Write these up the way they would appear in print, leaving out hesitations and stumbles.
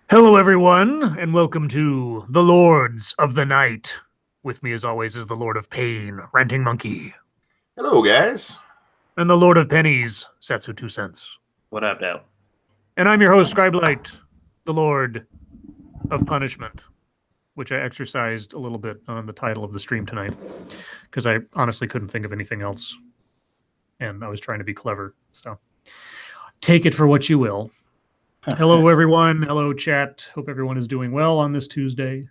Hello, everyone, and welcome to the Lords of the Night. With me, as always, is the Lord of Pain, Ranting Monkey, Hello, guys. and the Lord of Pennies, Satsu 2 cents. What up, Dale? And I'm your host, Scribe, the Lord of Punishment, which I exercised a little bit on the title of the stream tonight, because I honestly couldn't think of anything else, and I was trying to be clever. So take it for what you will. Hello, everyone. Hello, chat. Hope everyone is doing well on this Tuesday.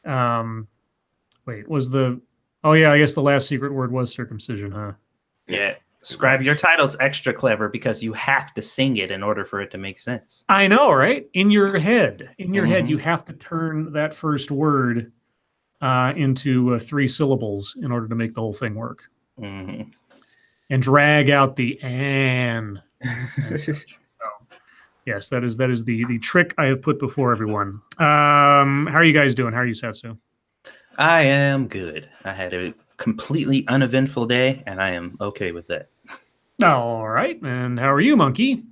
Wait, oh yeah, I guess the last secret word was circumcision, huh? Yeah. Scribe, your title's extra clever because you have to sing it in order for it to make sense. I know, right? In your head, you have to turn that first word into 3 syllables in order to make the whole thing work. Mm-hmm. And drag out the "an." Yes, that is the trick I have put before everyone. How are you guys doing? How are you, Satsu? I am good. I had a completely uneventful day, and I am okay with that. All right. And how are you, Monkey?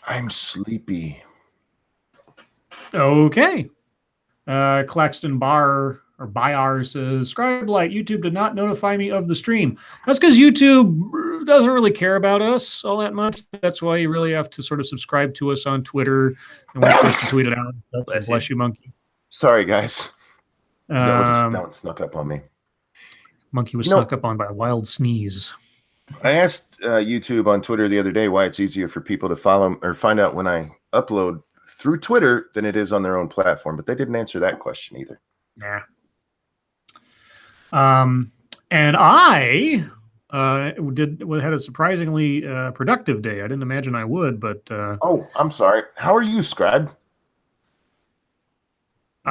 I'm sleepy. Okay. Claxton Bar or Byar says, Scribe Light, YouTube did not notify me of the stream. That's because YouTube doesn't really care about us all that much. That's why you really have to sort of subscribe to us on Twitter and wait for us to tweet it out. Bless you, Monkey. Sorry, guys. That one snuck up on me. Monkey was snuck up on by a wild sneeze. I asked YouTube on Twitter the other day why it's easier for people to follow or find out when I upload through Twitter than it is on their own platform, but they didn't answer that question either. Yeah. And I had a surprisingly productive day. I didn't imagine I would, but oh, I'm sorry. How are you, Scribe?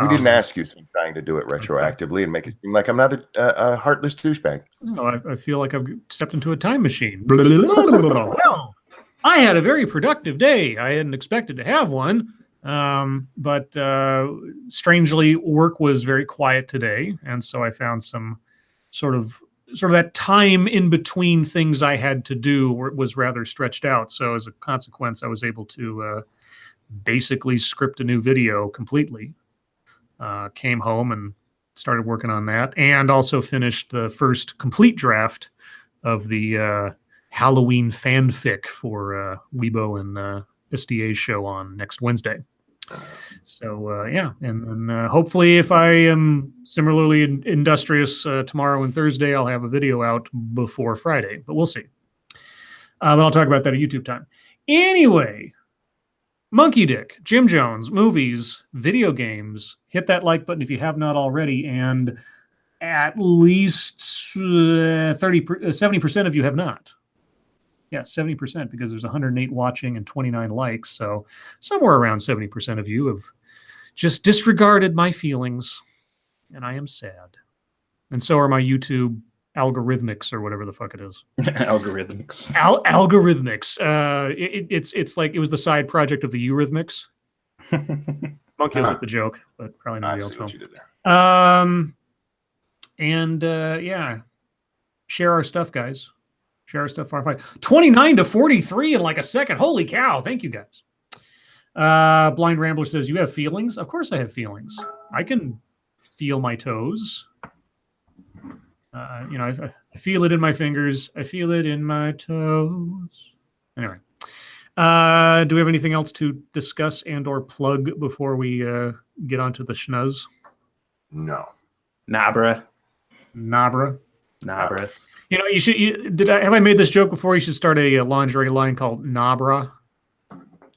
We didn't ask you, so I'm trying to do it retroactively and make it seem like I'm not a heartless douchebag. No, I feel like I've stepped into a time machine. Well, I had a very productive day. I hadn't expected to have one, but strangely, work was very quiet today, and so I found some sort of that time in between things I had to do was rather stretched out. So as a consequence, I was able to basically script a new video completely. Came home and started working on that, and also finished the first complete draft of the Halloween fanfic for Weibo and SDA's show on next Wednesday. So yeah, and hopefully, if I am similarly industrious tomorrow and Thursday, I'll have a video out before Friday. But we'll see. But I'll talk about that at YouTube time. Anyway. Monkey Dick, Jim Jones, movies, video games. Hit that like button if you have not already, and at least 70% of you have not. Yeah, 70%, because there's 108 watching and 29 likes. So somewhere around 70% of you have just disregarded my feelings, and I am sad. And so are my YouTube algorithmics or whatever the fuck it is. Algorithmics. Algorithmics. It's like it was the side project of the Eurythmics. Monkey will get the joke, but probably nobody else will. And yeah, share our stuff, guys. Share our stuff. 29 to 43 in like a second. Holy cow! Thank you, guys. Blind Rambler says, "You have feelings? Of course, I have feelings. I can feel my toes." I feel it in my fingers. I feel it in my toes. Anyway, do we have anything else to discuss and or plug before we get onto the schnuzz? No. Nabra. You know, you should. Have I made this joke before? You should start a lingerie line called Nabra.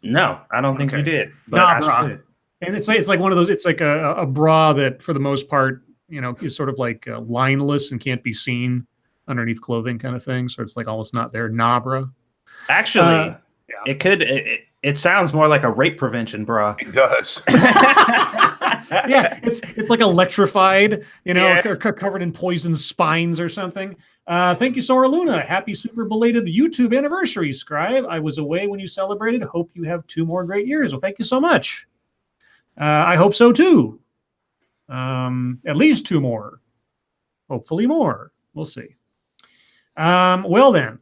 No, I don't think you did. But Nabra. I should. And it's like one of those. It's like a bra that, for the most part, is sort of like lineless and can't be seen underneath clothing, kind of thing. So it's like almost not there. Nabra. Actually, it could. It sounds more like a rape prevention bra. It does. Yeah, it's like electrified, covered in poison spines or something. Thank you, Sora Luna. Happy super belated YouTube anniversary, Scribe. I was away when you celebrated. Hope you have 2 more great years. Well, thank you so much. I hope so too. At least 2 more. Hopefully more. We'll see. Well then,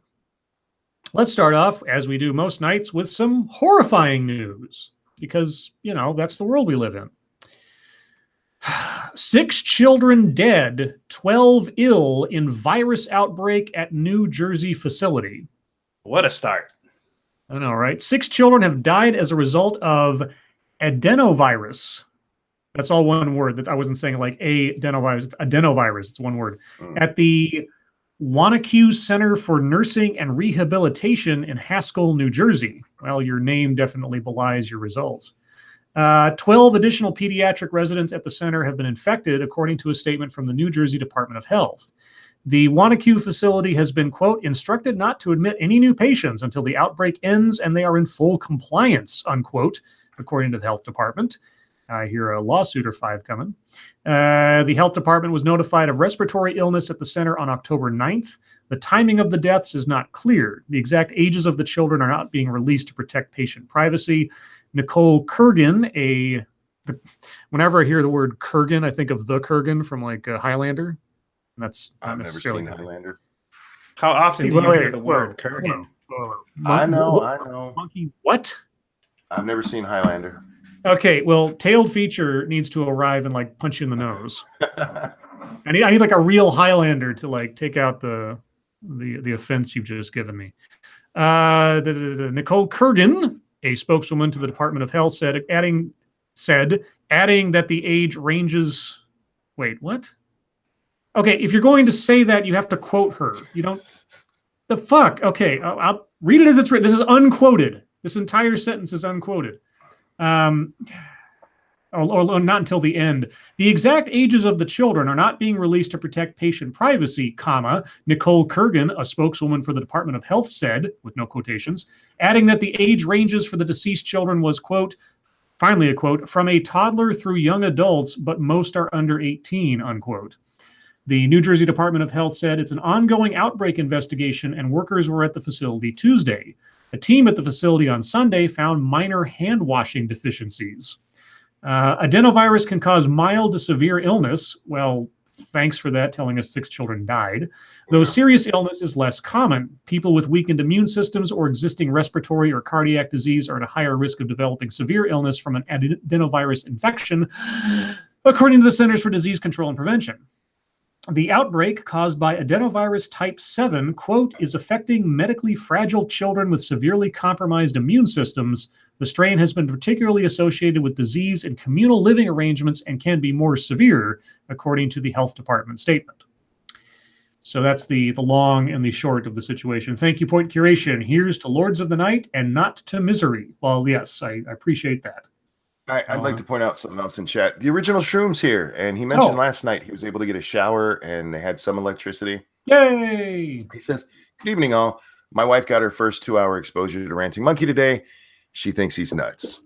let's start off, as we do most nights, with some horrifying news. because, that's the world we live in. 6 children dead, 12 ill in virus outbreak at New Jersey facility. What a start. I know, right? 6 children have died as a result of adenovirus. That's all one word. That I wasn't saying like adenovirus. It's adenovirus. It's one word. At the Wanacue Center for Nursing and Rehabilitation in Haskell, New Jersey. Well, your name definitely belies your results. 12 additional pediatric residents at the center have been infected, according to a statement from the New Jersey Department of Health. The Wanacue facility has been, quote, instructed not to admit any new patients until the outbreak ends and they are in full compliance, unquote, according to the health department. I hear a lawsuit or 5 coming. The health department was notified of respiratory illness at the center on October 9th. The timing of the deaths is not clear. The exact ages of the children are not being released to protect patient privacy. Nicole Kurgan, whenever I hear the word Kurgan, I think of the Kurgan from like Highlander. And that's I've never seen Highlander. How often do you hear the word Kurgan? I know. Monkey, what? I've never seen Highlander. Okay, well, Tailed Feature needs to arrive and like punch you in the nose. I need like a real Highlander to like take out the offense you've just given me. Nicole Kurgan, a spokeswoman to the Department of Health, said adding that the age ranges. Wait, what? Okay, if you're going to say that, you have to quote her. You don't. The fuck? Okay, I'll read it as it's written. This is unquoted. This entire sentence is unquoted. Or not until the end. The exact ages of the children are not being released to protect patient privacy, comma, Nicole Kurgan, a spokeswoman for the Department of Health, said, with no quotations, adding that the age ranges for the deceased children was, quote, finally a quote, from a toddler through young adults, but most are under 18, unquote. The New Jersey Department of Health said it's an ongoing outbreak investigation and workers were at the facility Tuesday. A team at the facility on Sunday found minor hand washing deficiencies. Adenovirus can cause mild to severe illness. Well, thanks for that, telling us 6 children died. Though serious illness is less common. People with weakened immune systems or existing respiratory or cardiac disease are at a higher risk of developing severe illness from an adenovirus infection, according to the Centers for Disease Control and Prevention. The outbreak caused by adenovirus type 7, quote, is affecting medically fragile children with severely compromised immune systems. The strain has been particularly associated with disease in communal living arrangements and can be more severe, according to the health department statement. So that's the long and the short of the situation. Thank you, Point Curation. Here's to Lords of the Night and not to misery. Well, yes, I appreciate that. I'd like to point out something else in chat. The original Shroom's here, and he mentioned last night he was able to get a shower and they had some electricity. Yay! He says, good evening, all. My wife got her first 2-hour exposure to Ranting Monkey today. She thinks he's nuts.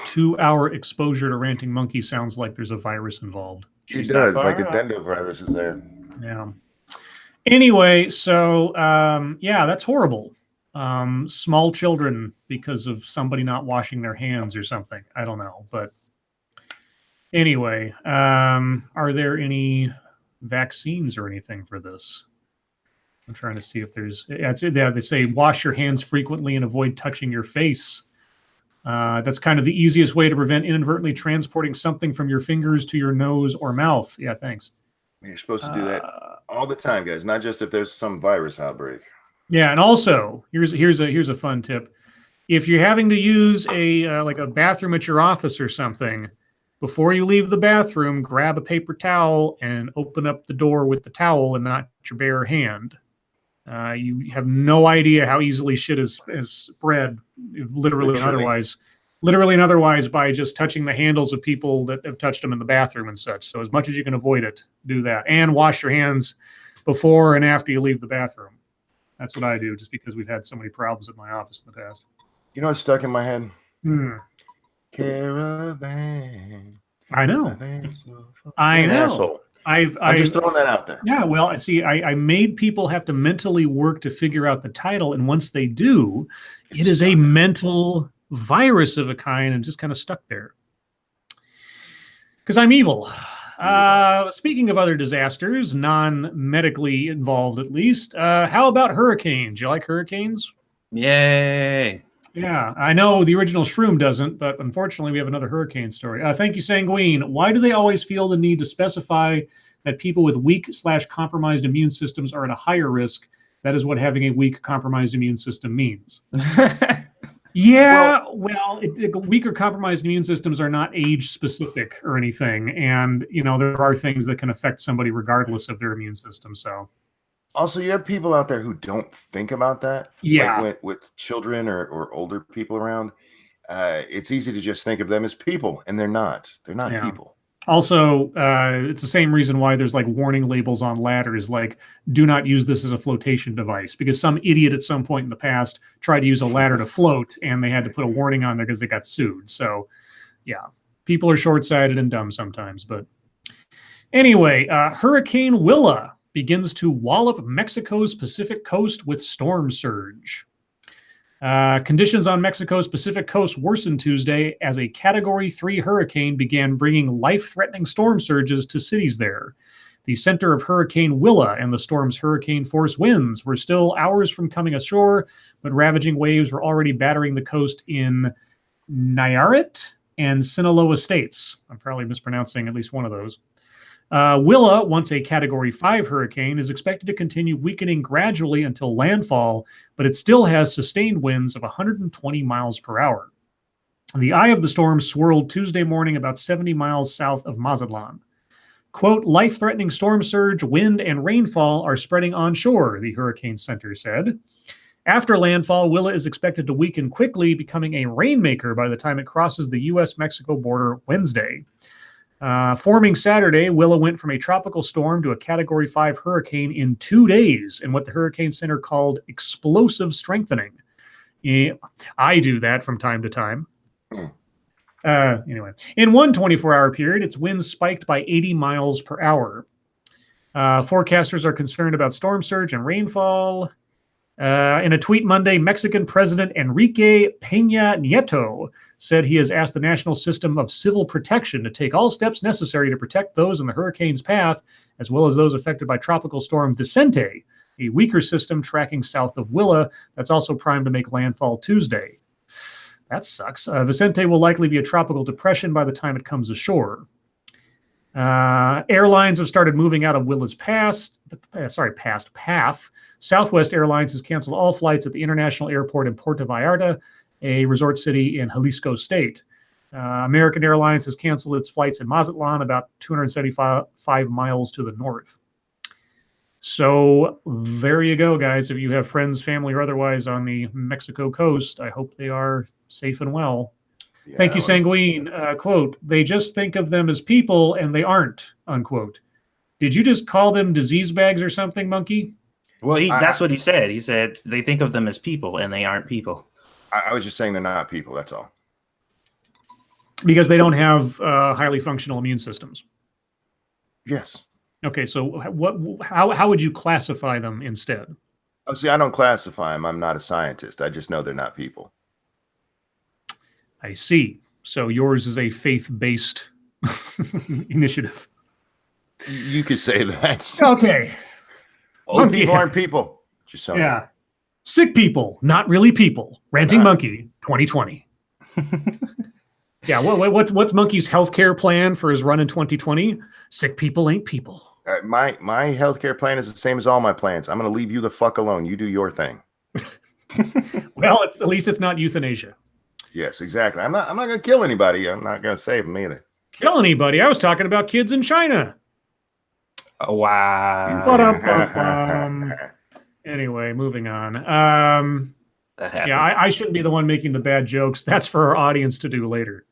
2-hour exposure to Ranting Monkey sounds like there's a virus involved. It does, like a dendovirus is there. Yeah. Anyway, so, yeah, that's horrible. Small children because of somebody not washing their hands or something. I don't know. But anyway, are there any vaccines or anything for this? I'm trying to see if there's... they say wash your hands frequently and avoid touching your face. That's kind of the easiest way to prevent inadvertently transporting something from your fingers to your nose or mouth. Yeah, thanks. You're supposed to do that all the time, guys, not just if there's some virus outbreak. Yeah, and also here's a fun tip. If you're having to use a like a bathroom at your office or something, before you leave the bathroom, grab a paper towel and open up the door with the towel and not your bare hand. You have no idea how easily shit is spread, literally and otherwise, by just touching the handles of people that have touched them in the bathroom and such. So as much as you can avoid it, do that, and wash your hands before and after you leave the bathroom. That's what I do, just because we've had so many problems at my office in the past. You know what's stuck in my head? Caravan. I know. I know. Asshole. I'm just throwing that out there. Yeah, well, I see. I made people have to mentally work to figure out the title, and once they do, it is a mental virus of a kind, and just kind of stuck there. Because I'm evil. Speaking of other disasters, non-medically involved at least, how about hurricanes? You like hurricanes? Yay! Yeah, I know the original Shroom doesn't, but unfortunately we have another hurricane story. Thank you, Sanguine. Why do they always feel the need to specify that people with weak/compromised immune systems are at a higher risk? That is what having a weak, compromised immune system means. Yeah, well, weak or compromised immune systems are not age specific or anything. And, there are things that can affect somebody regardless of their immune system. So, Also, you have people out there who don't think about that. yeah. Like with children or older people around, it's easy to just think of them as people, and they're not. They're not Yeah. people. Also, it's the same reason why there's like warning labels on ladders, like do not use this as a flotation device, because some idiot at some point in the past tried to use a ladder to float and they had to put a warning on there because they got sued. So, yeah, people are short-sighted and dumb sometimes. But anyway, Hurricane Willa begins to wallop Mexico's Pacific coast with storm surge. Conditions on Mexico's Pacific coast worsened Tuesday as a Category 3 hurricane began bringing life-threatening storm surges to cities there. The center of Hurricane Willa and the storm's hurricane-force winds were still hours from coming ashore, but ravaging waves were already battering the coast in Nayarit and Sinaloa states. I'm probably mispronouncing at least one of those. Willa, once a Category 5 hurricane, is expected to continue weakening gradually until landfall, but it still has sustained winds of 120 miles per hour. The eye of the storm swirled Tuesday morning about 70 miles south of Mazatlan. Quote, life-threatening storm surge, wind, and rainfall are spreading onshore, the Hurricane Center said. After landfall, Willa is expected to weaken quickly, becoming a rainmaker by the time it crosses the U.S.-Mexico border Wednesday. Forming Saturday, Willa went from a tropical storm to a Category 5 hurricane in 2 days in what the Hurricane Center called explosive strengthening. Yeah, I do that from time to time. Anyway, in one 24-hour period, its winds spiked by 80 miles per hour. Forecasters are concerned about storm surge and rainfall. In a tweet Monday, Mexican President Enrique Peña Nieto said he has asked the National System of Civil Protection to take all steps necessary to protect those in the hurricane's path, as well as those affected by Tropical Storm Vicente, a weaker system tracking south of Willa that's also primed to make landfall Tuesday. That sucks. Vicente will likely be a tropical depression by the time it comes ashore. Airlines have started moving out of Willa's past path. Southwest Airlines has canceled all flights at the international airport in Puerto Vallarta, a resort city in Jalisco State. American Airlines has canceled its flights in Mazatlan, about 275 miles to the north. So there you go, guys. If you have friends, family, or otherwise on the Mexico coast, I hope they are safe and well. Yeah, thank you, Sanguine. Quote, they just think of them as people and they aren't, unquote. Did you just call them disease bags or something, Monkey? Well, that's what he said. He said they think of them as people and they aren't people. I was just saying they're not people, that's all. Because they don't have highly functional immune systems. Yes. Okay, so how would you classify them instead? Oh, see, I don't classify them. I'm not a scientist. I just know they're not people. I see. So yours is a faith-based initiative. You could say that. Okay. Old people aren't people. Just so yeah. Sick people, not really people. Ranting Monkey, 2020. Yeah. What's Monkey's healthcare plan for his run in 2020? Sick people ain't people. My healthcare plan is the same as all my plans. I'm going to leave you the fuck alone. You do your thing. Well, at least it's not euthanasia. Yes, exactly. I'm not going to kill anybody. I'm not going to save them either. Kill anybody? I was talking about kids in China. Oh, wow. Anyway, moving on. Yeah, I shouldn't be the one making the bad jokes. That's for our audience to do later.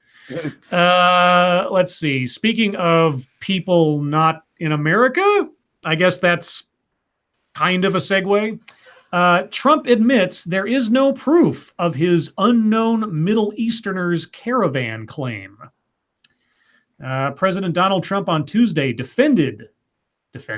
Let's see. Speaking of people not in America, I guess that's kind of a segue. Trump admits there is no proof of his unknown Middle Easterners caravan claim. President Donald Trump on Tuesday defended his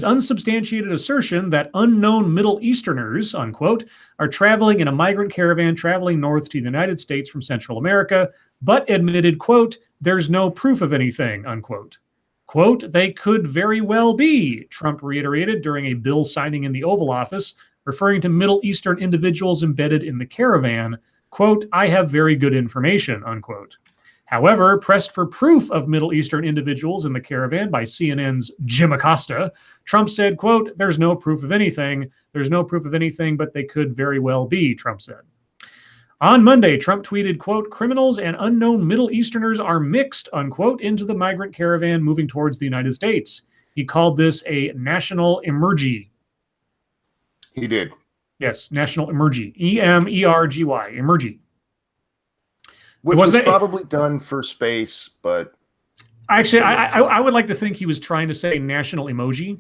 unsubstantiated assertion that unknown Middle Easterners, unquote, are traveling in a migrant caravan traveling north to the United States from Central America, but admitted, quote, there's no proof of anything, unquote. Quote, they could very well be, Trump reiterated during a bill signing in the Oval Office, referring to Middle Eastern individuals embedded in the caravan. Quote, I have very good information, unquote. However, pressed for proof of Middle Eastern individuals in the caravan by CNN's Jim Acosta, Trump said, quote, there's no proof of anything. There's no proof of anything, but they could very well be, Trump said. On Monday, Trump tweeted, quote, criminals and unknown Middle Easterners are mixed, unquote, into the migrant caravan moving towards the United States. He called this a national emergency. He did. Yes, national emergency. E-M-E-R-G-Y, emergency. Which was probably done for space, but... Actually, I would like to think he was trying to say national emoji.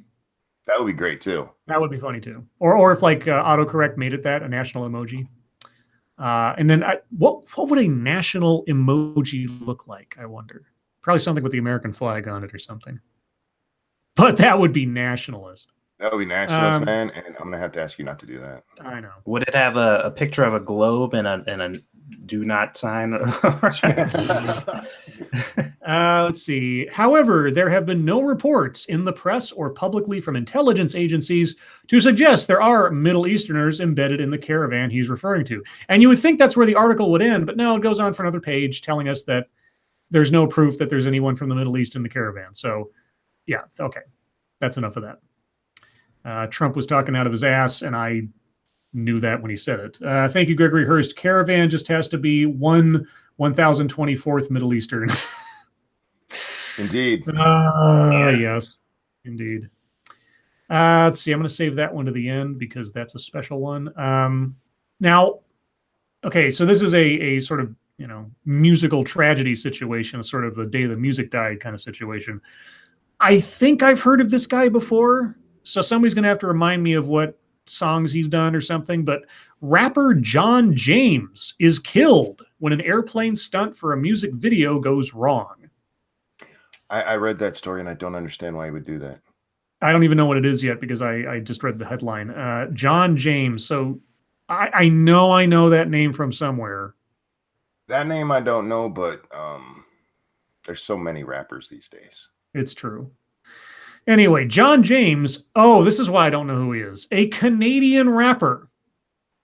That would be great, too. That would be funny, too. Or if, like, autocorrect made it that, a national emoji. And then what would a national emoji look like, I wonder? Probably something with the American flag on it or something. But that would be nationalist. That would be nationalist, man, and I'm going to have to ask you not to do that. I know. Would it have a picture of a globe and a do not sign? Let's see. However, there have been no reports in the press or publicly from intelligence agencies to suggest there are Middle Easterners embedded in the caravan he's referring to. And you would think that's where the article would end, but no, it goes on for another page telling us that there's no proof that there's anyone from the Middle East in the caravan. So, yeah, okay. That's enough of that. Trump was talking out of his ass, and I knew that when he said it. Thank you, Gregory Hurst. Caravan just has to be 1024th Middle Eastern. Indeed. Yes, indeed. Let's see. I'm going to save that one to the end because that's a special one. Now, okay, so this is a sort of, musical tragedy situation, sort of the day the music died kind of situation. I think I've heard of this guy before, so somebody's going to have to remind me of what songs he's done or something, but rapper John James is killed when an airplane stunt for a music video goes wrong. I read that story and I don't understand why he would do that. I don't even know what it is yet because I just read the headline. John James. So I know that name from somewhere. That name I don't know, but there's so many rappers these days. It's true. Anyway, John James. Oh, this is why I don't know who he is. A Canadian rapper.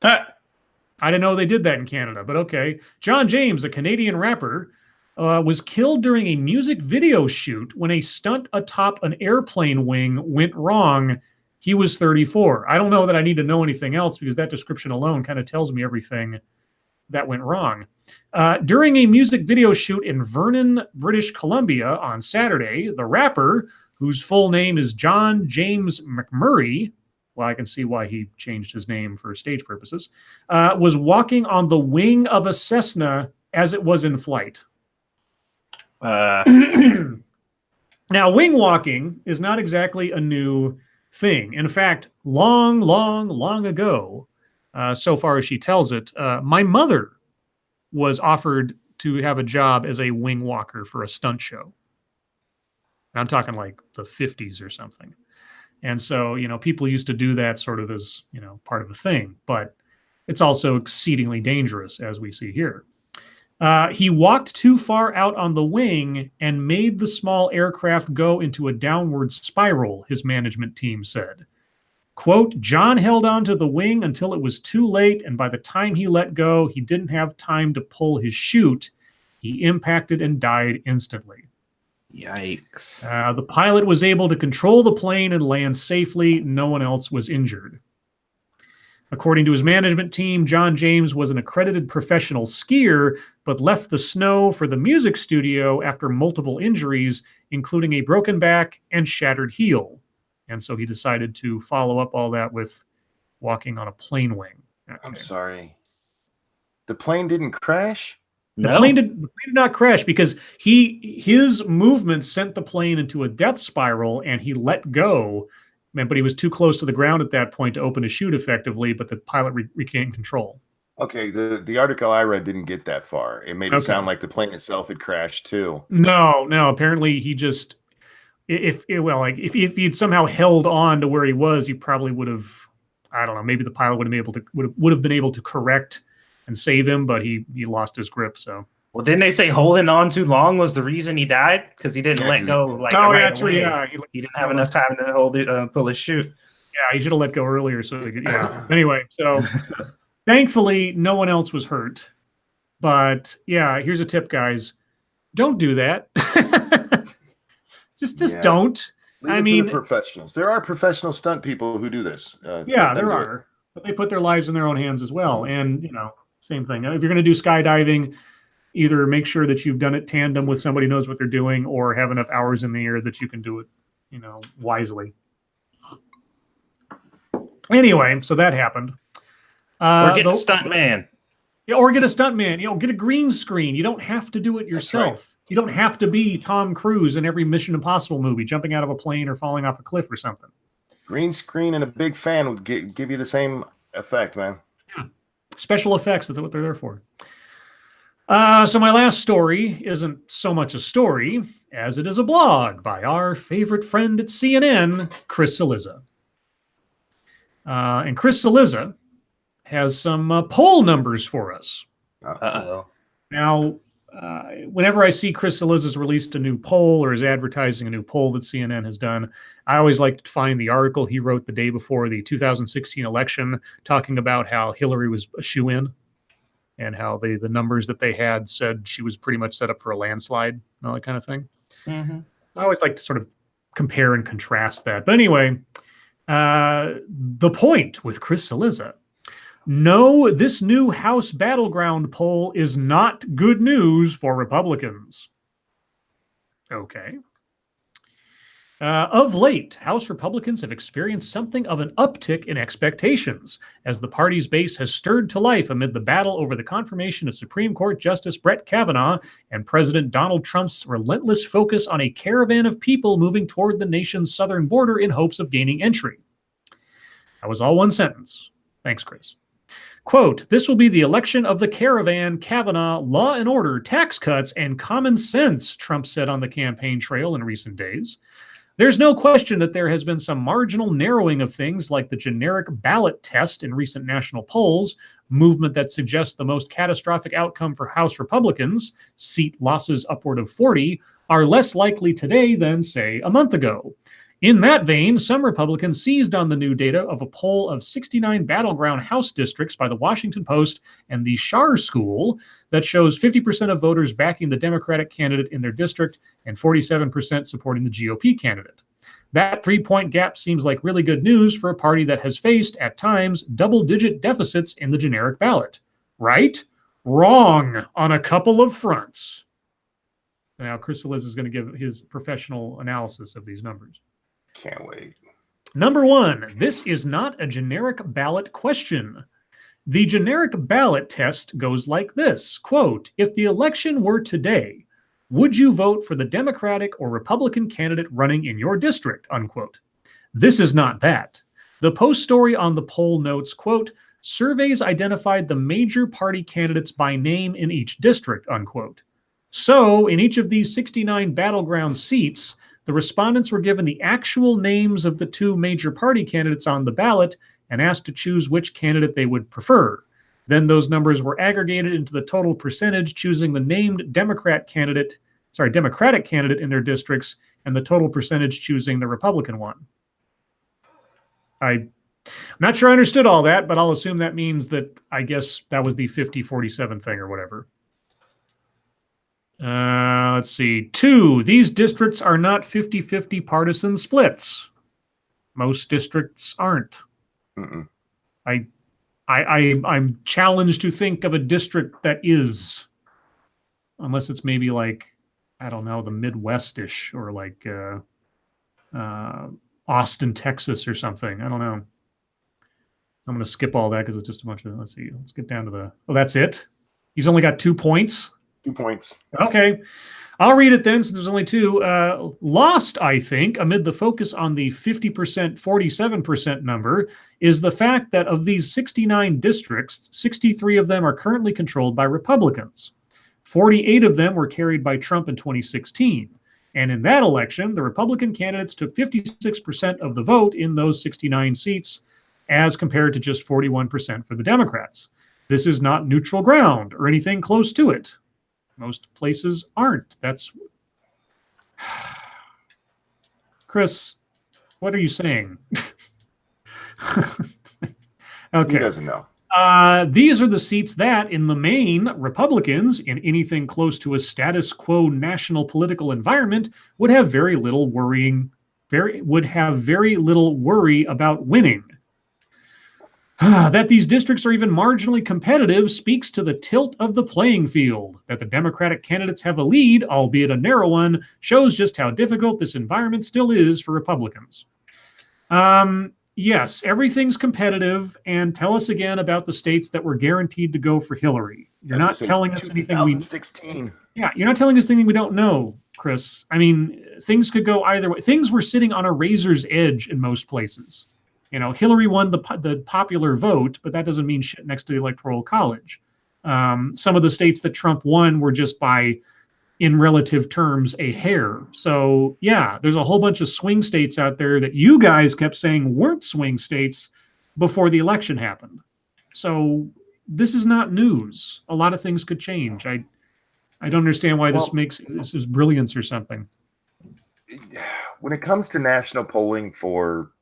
I didn't know they did that in Canada, but okay. John James, a Canadian rapper, was killed during a music video shoot when a stunt atop an airplane wing went wrong. He was 34. I don't know that I need to know anything else because that description alone kind of tells me everything that went wrong. During a music video shoot in Vernon, British Columbia on Saturday, the rapper, whose full name is John James McMurray, well, I can see why he changed his name for stage purposes, was walking on the wing of a Cessna as it was in flight. Now, wing walking is not exactly a new thing. In fact, long ago, so far as she tells it, my mother was offered to have a job as a wing walker for a stunt show. I'm talking like the 50s or something. And so, people used to do that sort of as, part of a thing, but it's also exceedingly dangerous, as we see here. He walked too far out on the wing and made the small aircraft go into a downward spiral, his management team said. Quote, John held on to the wing until it was too late, and by the time he let go, he didn't have time to pull his chute. He impacted and died instantly. Yikes. The pilot was able to control the plane and land safely. No one else was injured. According to his management team, John James was an accredited professional skier, but left the snow for the music studio after multiple injuries, including a broken back and shattered heel. And so he decided to follow up all that with walking on a plane wing. Okay. I'm sorry. The plane didn't crash? The plane did not crash because his movement sent the plane into a death spiral and he let go. But he was too close to the ground at that point to open a chute effectively, but the pilot regained control. Okay, the article I read didn't get that far. It made it sound like the plane itself had crashed too. No. Apparently he just, if he'd somehow held on to where he was, he probably would have, I don't know, maybe the pilot would have been able to correct and save him, but he lost his grip. So. Well, didn't they say holding on too long was the reason he died? Because he didn't let go. He didn't have enough time to pull his chute. Yeah, he should have let go earlier so he could. Yeah. Anyway, so thankfully, no one else was hurt. But yeah, here's a tip, guys: don't do that. just Yeah. don't. Leave I it to mean, the professionals. There are professional stunt people who do this. yeah, Let them there do it. are, but they put their lives in their own hands as well. And same thing. If you're going to do skydiving, either make sure that you've done it tandem with somebody who knows what they're doing, or have enough hours in the air that you can do it, wisely. Anyway, so that happened. Or get a stunt man. Yeah, or get a stunt man. Get a green screen. You don't have to do it yourself. Right. You don't have to be Tom Cruise in every Mission Impossible movie, jumping out of a plane or falling off a cliff or something. Green screen and a big fan would give you the same effect, man. Yeah. Special effects, that's what they're there for. So my last story isn't so much a story as it is a blog by our favorite friend at CNN, Chris Cillizza. And Chris Cillizza has some poll numbers for us. Uh-oh. Now, whenever I see Chris Cillizza's released a new poll or is advertising a new poll that CNN has done, I always like to find the article he wrote the day before the 2016 election, talking about how Hillary was a shoo-in and how the numbers that they had said she was pretty much set up for a landslide and all that kind of thing. Mm-hmm. I always like to sort of compare and contrast that. But anyway, the point with Chris Cillizza. No, this new House battleground poll is not good news for Republicans. Okay. Of late, House Republicans have experienced something of an uptick in expectations as the party's base has stirred to life amid the battle over the confirmation of Supreme Court Justice Brett Kavanaugh and President Donald Trump's relentless focus on a caravan of people moving toward the nation's southern border in hopes of gaining entry. That was all one sentence. Thanks, Chris. Quote, this will be the election of the caravan, Kavanaugh, law and order, tax cuts, and common sense, Trump said on the campaign trail in recent days. There's no question that there has been some marginal narrowing of things like the generic ballot test in recent national polls, movement that suggests the most catastrophic outcome for House Republicans, seat losses upward of 40, are less likely today than, say, a month ago. In that vein, some Republicans seized on the new data of a poll of 69 battleground House districts by the Washington Post and the Schar School that shows 50% of voters backing the Democratic candidate in their district and 47% supporting the GOP candidate. That 3-point gap seems like really good news for a party that has faced, at times, double-digit deficits in the generic ballot. Right? Wrong on a couple of fronts. Now, Chris Cillizza is going to give his professional analysis of these numbers. Can't wait. Number one, this is not a generic ballot question. The generic ballot test goes like this, quote, if the election were today, would you vote for the Democratic or Republican candidate running in your district, unquote. This is not that. The Post story on the poll notes, quote, surveys identified the major party candidates by name in each district, unquote. So in each of these 69 battleground seats, the respondents were given the actual names of the two major party candidates on the ballot and asked to choose which candidate they would prefer. Then those numbers were aggregated into the total percentage, choosing the named Democratic candidate in their districts, and the total percentage choosing the Republican one. I'm not sure I understood all that, but I'll assume that means that I guess that was the 50-47 thing or whatever. Let's see. 2, these districts are not 50-50 partisan splits. Most districts aren't. Mm-mm. I'm challenged to think of a district that is, unless it's maybe like, I don't know, the Midwest-ish or like Austin, Texas or something. I don't know. I'm going to skip all that because it's just a bunch of, let's see. Let's get down to the, oh, that's it? He's only got 2 points? 2 points. Okay. I'll read it then, since there's only 2. Lost, I think, amid the focus on the 50%, 47% number, is the fact that of these 69 districts, 63 of them are currently controlled by Republicans. 48 of them were carried by Trump in 2016. And in that election, the Republican candidates took 56% of the vote in those 69 seats, as compared to just 41% for the Democrats. This is not neutral ground or anything close to it. Most places aren't. That's... Chris, what are you saying? He Okay. doesn't know. These are the seats that, in the main, Republicans, in anything close to a status quo national political environment, would have very little worry about winning. That these districts are even marginally competitive speaks to the tilt of the playing field. That the Democratic candidates have a lead, albeit a narrow one, shows just how difficult this environment still is for Republicans. Yes, everything's competitive. And tell us again about the states that were guaranteed to go for Hillary. You're not telling us anything. 2016. Yeah, you're not telling us anything we don't know, Chris. I mean, things could go either way. Things were sitting on a razor's edge in most places. You know, Hillary won the popular vote, but that doesn't mean shit next to the Electoral College. Some of the states that Trump won were just by, in relative terms, a hair. So, yeah, there's a whole bunch of swing states out there that you guys kept saying weren't swing states before the election happened. So this is not news. A lot of things could change. I don't understand why this is brilliance or something. When it comes to national polling for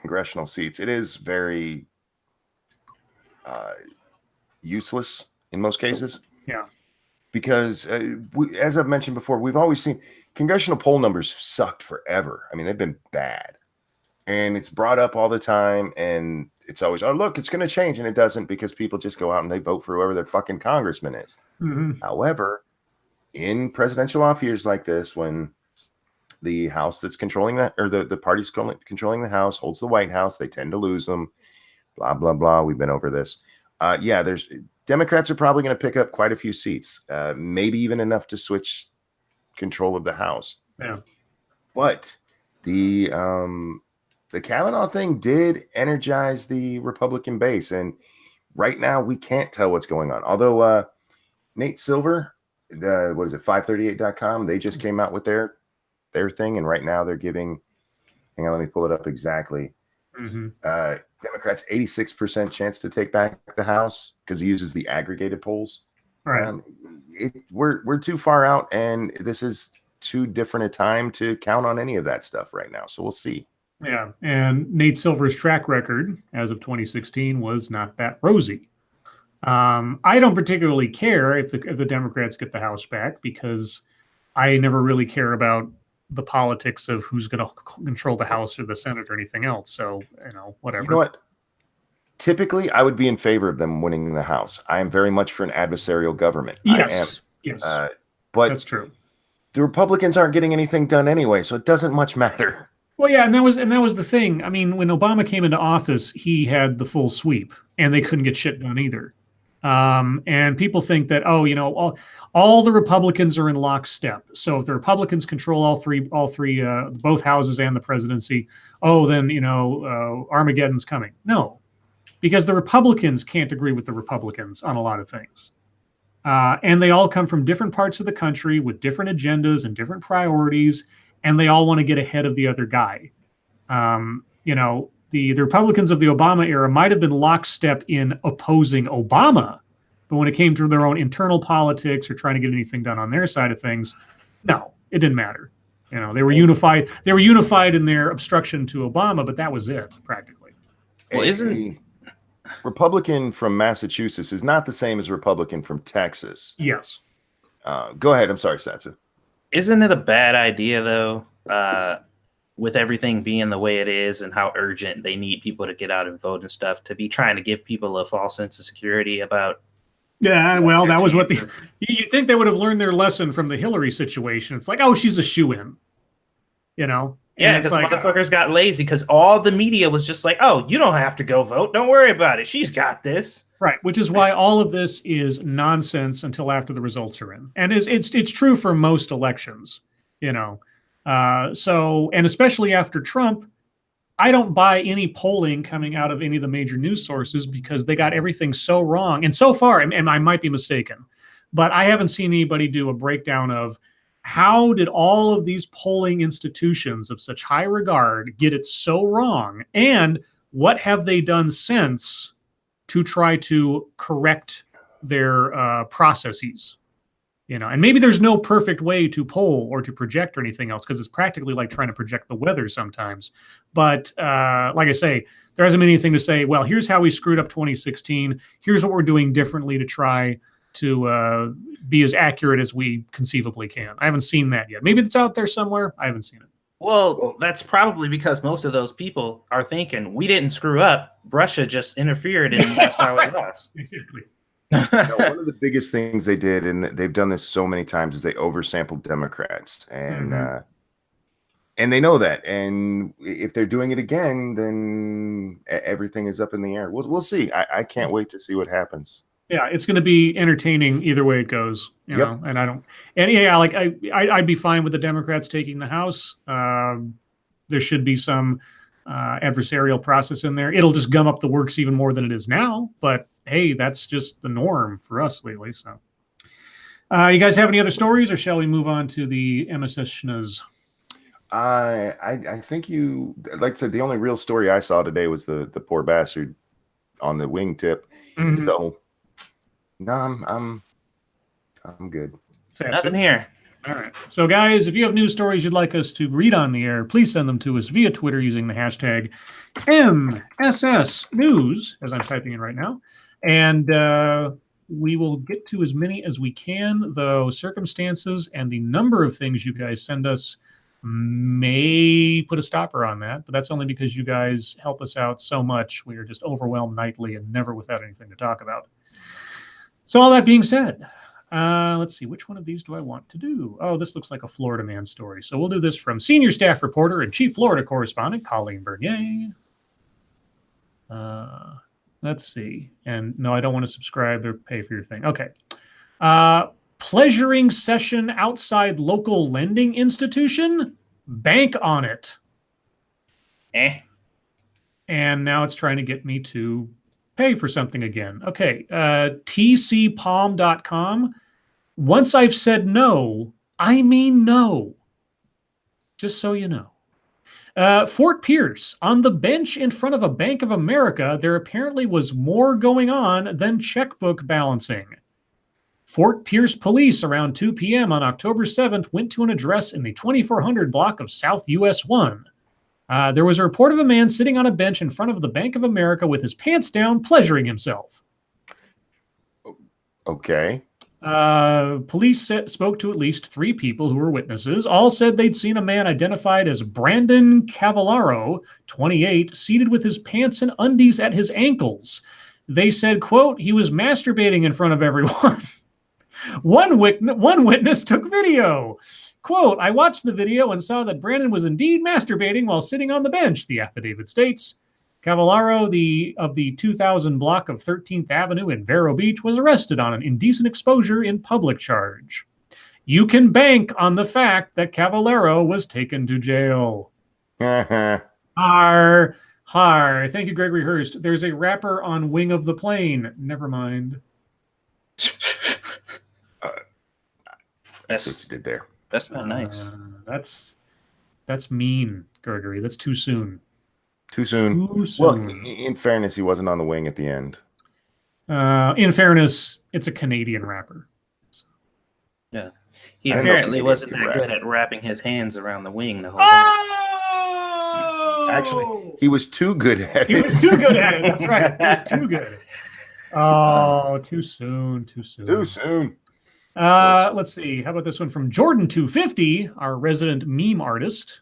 congressional seats, it is very useless in most cases. Yeah. Because as I've mentioned before, we've always seen congressional poll numbers have sucked forever. I mean, they've been bad. And it's brought up all the time. And it's always, oh, look, it's going to change. And it doesn't, because people just go out and they vote for whoever their fucking congressman is. Mm-hmm. However, in presidential off years like this, when the House that's controlling that, or the party's controlling the House holds the White House, they tend to lose them, blah, blah, blah. We've been over this. There's Democrats are probably going to pick up quite a few seats, maybe even enough to switch control of the House. Yeah. But the Kavanaugh thing did energize the Republican base, and right now we can't tell what's going on. Although Nate Silver, what is it, 538.com, they just came out with their thing, and right now they're giving, hang on, let me pull it up exactly. Mm-hmm. Democrats 86% chance to take back the House, because he uses the aggregated polls. Right. We're too far out, and this is too different a time to count on any of that stuff right now. So we'll see. Yeah, and Nate Silver's track record as of 2016 was not that rosy. I don't particularly care if the Democrats get the House back, because I never really care about the politics of who's going to control the House or the Senate or anything else. So, whatever. You know what? Typically, I would be in favor of them winning the House. I am very much for an adversarial government. Yes. But that's true. The Republicans aren't getting anything done anyway, so it doesn't much matter. Well, yeah, and that was the thing. I mean, when Obama came into office, he had the full sweep, and they couldn't get shit done either. And people think that, all the Republicans are in lockstep. So if the Republicans control all three, both houses and the presidency, then Armageddon's coming. No, because the Republicans can't agree with the Republicans on a lot of things. And they all come from different parts of the country with different agendas and different priorities, and they all want to get ahead of the other guy. The Republicans of the Obama era might have been lockstep in opposing Obama, but when it came to their own internal politics or trying to get anything done on their side of things, no, it didn't matter. They were unified. They were unified in their obstruction to Obama, but that was it practically. Well, isn't Republican from Massachusetts is not the same as Republican from Texas? Yes. Go ahead. I'm sorry, Satsu. Isn't it a bad idea though? With everything being the way it is and how urgent they need people to get out and vote and stuff, to be trying to give people a false sense of security about. Yeah, well, that was what you'd think they would have learned their lesson from the Hillary situation. It's like, she's a shoo-in, Yeah, because motherfuckers got lazy because all the media was just like, you don't have to go vote. Don't worry about it. She's got this. Right, which is why all of this is nonsense until after the results are in. And it's true for most elections, So, and especially after Trump, I don't buy any polling coming out of any of the major news sources, because they got everything so wrong. And so far, and I might be mistaken, but I haven't seen anybody do a breakdown of how did all of these polling institutions of such high regard get it so wrong, and what have they done since to try to correct their processes. And maybe there's no perfect way to poll or to project or anything else, because it's practically like trying to project the weather sometimes. But like I say, there hasn't been anything to say, well, here's how we screwed up 2016. Here's what we're doing differently to try to be as accurate as we conceivably can. I haven't seen that yet. Maybe it's out there somewhere. I haven't seen it. Well, that's probably because most of those people are thinking we didn't screw up. Russia just interfered, and that's how we lost. Exactly. One of the biggest things they did, and they've done this so many times, is they oversampled Democrats, and they know that. And if they're doing it again, then everything is up in the air. We'll see. I can't wait to see what happens. Yeah, it's going to be entertaining either way it goes, you know. And like I'd be fine with the Democrats taking the House. There should be some adversarial process in there. It'll just gum up the works even more than it is now. But hey, that's just the norm for us lately. So, you guys have any other stories, or shall we move on to the MSS Schnuzz? I think you, like I said, the only real story I saw today was the poor bastard on the wingtip. So, no, I'm good. Nothing here. All right. So, guys, if you have news stories you'd like us to read on the air, please send them to us via Twitter using the hashtag MSSNews, as I'm typing in right now. And we will get to as many as we can, though circumstances and the number of things you guys send us may put a stopper on that. But that's only because you guys help us out so much. We are just overwhelmed nightly and never without anything to talk about. So all that being said, let's see, which one of these do I want to do? Oh, this looks like a Florida man story. So we'll do this from senior staff reporter and chief Florida correspondent, Colleen Bernier. Let's see. And no, I don't want to subscribe or pay for your thing. Okay. Pleasuring session outside local lending institution. Bank on it. And now it's trying to get me to pay for something again. Okay. tcpalm.com. Once I've said no, I mean no. Just so you know. Fort Pierce, on the bench in front of a Bank of America, there apparently was more going on than checkbook balancing. Fort Pierce police around 2 p.m. on October 7th went to an address in the 2400 block of South US 1. There was a report of a man sitting on a bench in front of the Bank of America with his pants down, pleasuring himself. Okay. Police spoke to at least 3 people who were witnesses. All said they'd seen a man identified as Brandon Cavallaro, 28, seated with his pants and undies at his ankles. They said, quote, he was masturbating in front of everyone. One witness took video. Quote, I watched the video and saw that Brandon was indeed masturbating while sitting on the bench, the affidavit states. Cavallaro, of the 2000 block of 13th Avenue in Vero Beach, was arrested on an indecent exposure in public charge. You can bank on the fact that Cavallaro was taken to jail. Har. Thank you, Gregory Hurst. There's a rapper on Wing of the Plane. Never mind. That's what you did there. That's not nice. That's mean, Gregory. That's too soon. Too soon. Well, in fairness, he wasn't on the wing at the end. In fairness, it's a Canadian rapper. Yeah. He apparently wasn't that good at wrapping his hands around the wing the whole time. Actually, he was too good at it. He was too good at it. That's right. He was too good. Oh, too soon. Too soon. Too soon. Let's see. How about this one from Jordan250, our resident meme artist?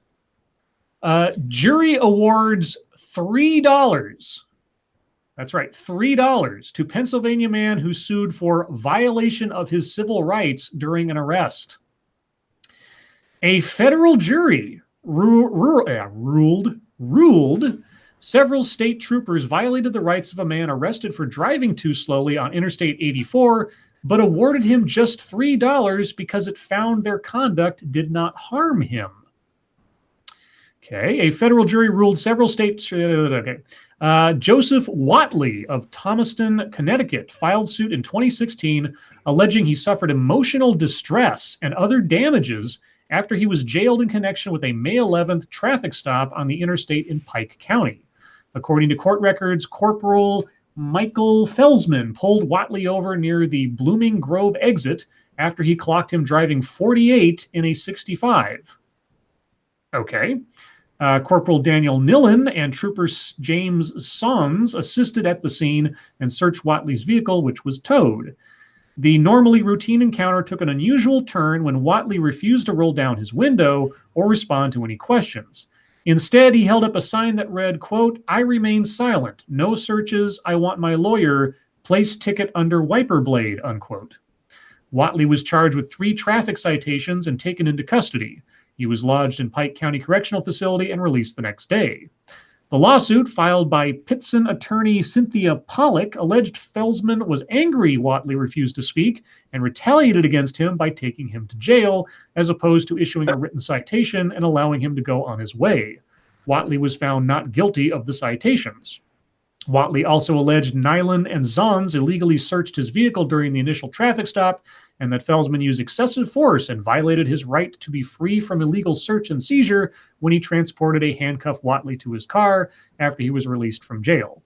Jury awards $3. That's right, $3 to Pennsylvania man who sued for violation of his civil rights during an arrest. A federal jury ruled several state troopers violated the rights of a man arrested for driving too slowly on Interstate 84, but awarded him just $3 because it found their conduct did not harm him. Okay, a federal jury ruled several states. Joseph Watley of Thomaston, Connecticut, filed suit in 2016, alleging he suffered emotional distress and other damages after he was jailed in connection with a May 11th traffic stop on the interstate in Pike County. According to court records, Corporal Michael Felsman pulled Watley over near the Blooming Grove exit after he clocked him driving 48 in a 65. Okay. Corporal Daniel Nillen and Trooper James Sons assisted at the scene and searched Watley's vehicle, which was towed. The normally routine encounter took an unusual turn when Watley refused to roll down his window or respond to any questions. Instead, he held up a sign that read, quote, "I remain silent. No searches. I want my lawyer. Place ticket under wiper blade," unquote. Watley was charged with 3 traffic citations and taken into custody. He was lodged in Pike County Correctional Facility and released the next day. The lawsuit, filed by Pitson attorney Cynthia Pollock, alleged Felsman was angry Watley refused to speak and retaliated against him by taking him to jail, as opposed to issuing a written citation and allowing him to go on his way. Watley was found not guilty of the citations. Watley also alleged Nyland and Zons illegally searched his vehicle during the initial traffic stop, and that Felsman used excessive force and violated his right to be free from illegal search and seizure when he transported a handcuffed Watley to his car after he was released from jail.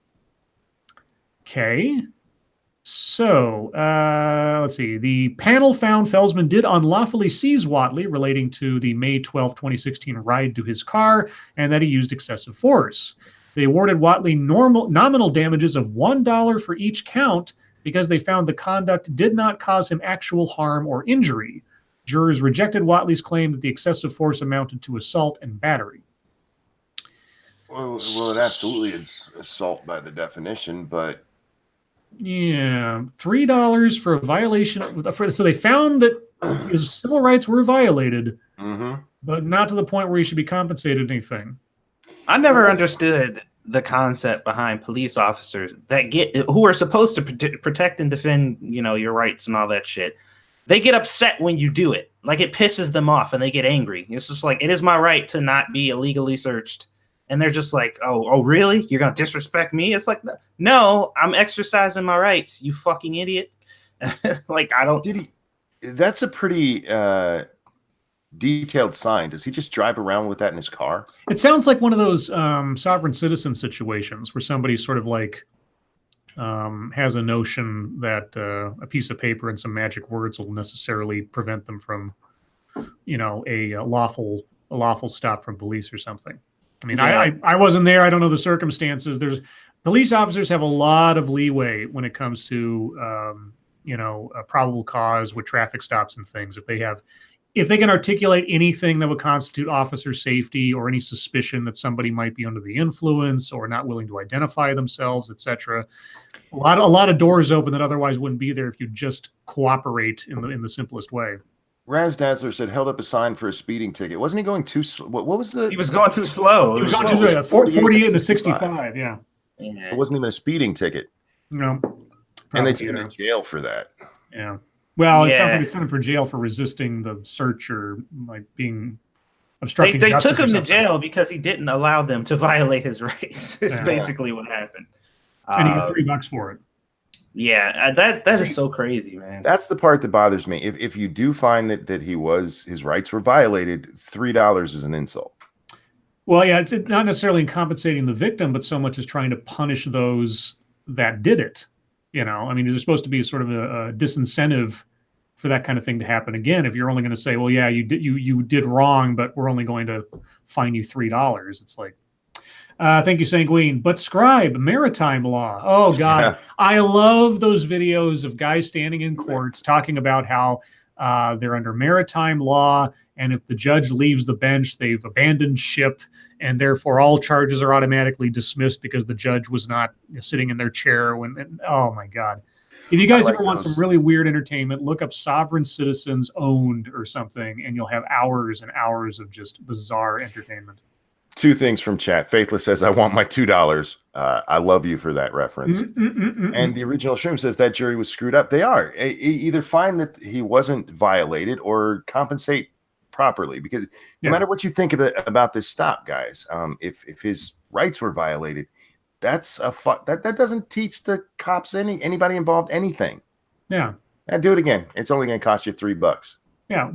Okay. So, let's see. The panel found Felsman did unlawfully seize Watley relating to the May 12, 2016 ride to his car, and that he used excessive force. They awarded Watley nominal damages of $1 for each count because they found the conduct did not cause him actual harm or injury. Jurors rejected Watley's claim that the excessive force amounted to assault and battery. Well, it absolutely is assault by the definition, but yeah, $3 for a violation. So they found that his civil rights were violated, but not to the point where he should be compensated anything. I never understood the concept behind police officers who are supposed to protect and defend, your rights and all that shit. They get upset when you do it. Like, it pisses them off and they get angry. It's just like, it is my right to not be illegally searched. And they're just like, oh, really? You're going to disrespect me? It's like, no, I'm exercising my rights, you fucking idiot. Like, I don't. That's a pretty detailed sign. Does he just drive around with that in his car? It sounds like one of those sovereign citizen situations where somebody sort of like has a notion that a piece of paper and some magic words will necessarily prevent them from, a lawful stop from police or something. I mean, yeah. I wasn't there. I don't know the circumstances. Police officers have a lot of leeway when it comes to, a probable cause with traffic stops and things. If they can articulate anything that would constitute officer safety or any suspicion that somebody might be under the influence or not willing to identify themselves, etc., a lot of doors open that otherwise wouldn't be there if you just cooperate in the simplest way. Raz Dazzler said held up a sign for a speeding ticket. Wasn't he going too slow? What was the? He was going too slow. He was going too slow. 48 and a 65. Yeah. It wasn't even a speeding ticket. No. And they took him to jail for that. Yeah. Well, it's something they sent him for jail for resisting the search or like being obstructing justice. They took him to jail because he didn't allow them to violate his rights. It's basically what happened. And he got $3 for it. Yeah, that is so crazy, man. That's the part that bothers me. If you do find that his rights were violated, $3 is an insult. Well, yeah, it's not necessarily compensating the victim, but so much as trying to punish those that did it. I mean, there's supposed to be sort of a disincentive for that kind of thing to happen again. If you're only going to say, well, yeah, you did wrong, but we're only going to fine you $3. It's like, thank you, Sanguine. But Scribe, maritime law. Oh, God. Yeah. I love those videos of guys standing in courts talking about how they're under maritime law, and if the judge leaves the bench, they've abandoned ship, and therefore all charges are automatically dismissed because the judge was not sitting in their chair when. Oh, my God. If you guys ever want some really weird entertainment, look up Sovereign Citizens Owned or something, and you'll have hours and hours of just bizarre entertainment. 2 things from chat. Faithless says, I want my $2. I love you for that reference. And the original Shroom says that jury was screwed up. They are. Either find that he wasn't violated or compensate properly, because no matter what you think about this stop, guys, if his rights were violated, that doesn't teach the cops anybody involved anything. Yeah. Do it again. It's only going to cost you $3. Yeah,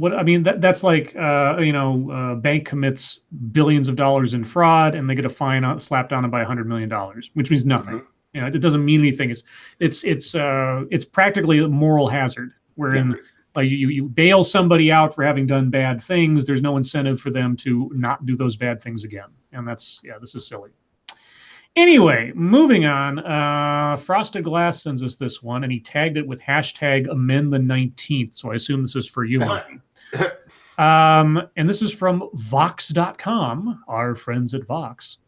that's like bank commits billions of dollars in fraud and they get a fine slapped on them by $100 million, which means nothing. It doesn't mean anything. It's practically a moral hazard. Wherein Like you bail somebody out for having done bad things. There's no incentive for them to not do those bad things again. And this is silly. Anyway, moving on. Frosted Glass sends us this one, and he tagged it with hashtag amend the 19th. So I assume this is for you, Mikey. And this is from Vox.com, our friends at Vox.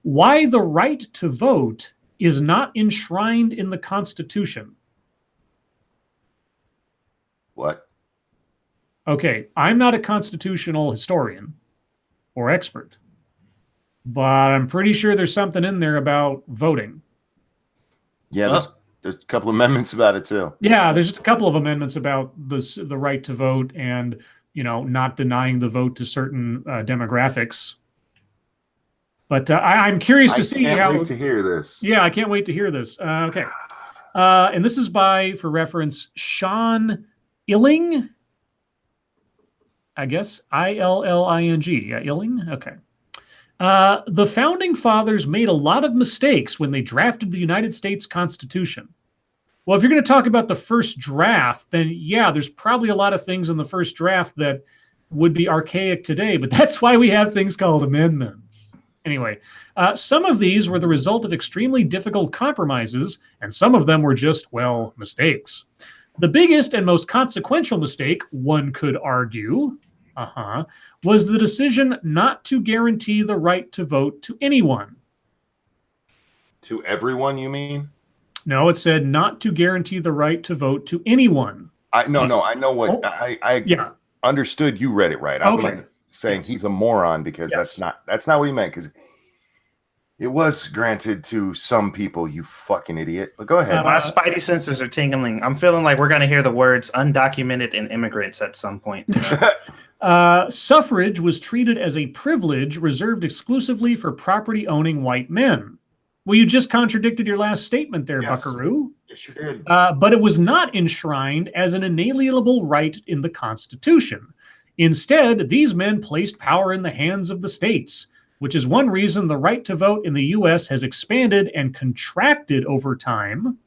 Why the right to vote is not enshrined in the Constitution. What? Okay, I'm not a constitutional historian or expert, but I'm pretty sure there's something in there about voting. Yeah, there's a couple amendments about it too. Yeah, there's just a couple of amendments about the right to vote and, not denying the vote to certain demographics. But I'm curious to see how. I can't wait to hear this. Yeah, I can't wait to hear this. Okay. And this is for reference, Sean Illing, I guess, Illing. Yeah, Illing. Okay. The founding fathers made a lot of mistakes when they drafted the United States Constitution. Well, if you're going to talk about the first draft, then yeah, there's probably a lot of things in the first draft that would be archaic today, but that's why we have things called amendments. Anyway, some of these were the result of extremely difficult compromises, and some of them were just, mistakes. The biggest and most consequential mistake, one could argue, was the decision not to guarantee the right to vote to anyone. To everyone, you mean? No, it said not to guarantee the right to vote to anyone. I know what I understood. You read it right. I'm saying he's a moron because that's not what he meant, because it was granted to some people, you fucking idiot. But go ahead. My spidey senses are tingling. I'm feeling like we're going to hear the words undocumented and immigrants at some point. Suffrage was treated as a privilege reserved exclusively for property-owning white men. Well, you just contradicted your last statement there, yes. Buckaroo. Yes, you did. But it was not enshrined as an inalienable right in the Constitution. Instead, these men placed power in the hands of the states, which is one reason the right to vote in the U.S. has expanded and contracted over time.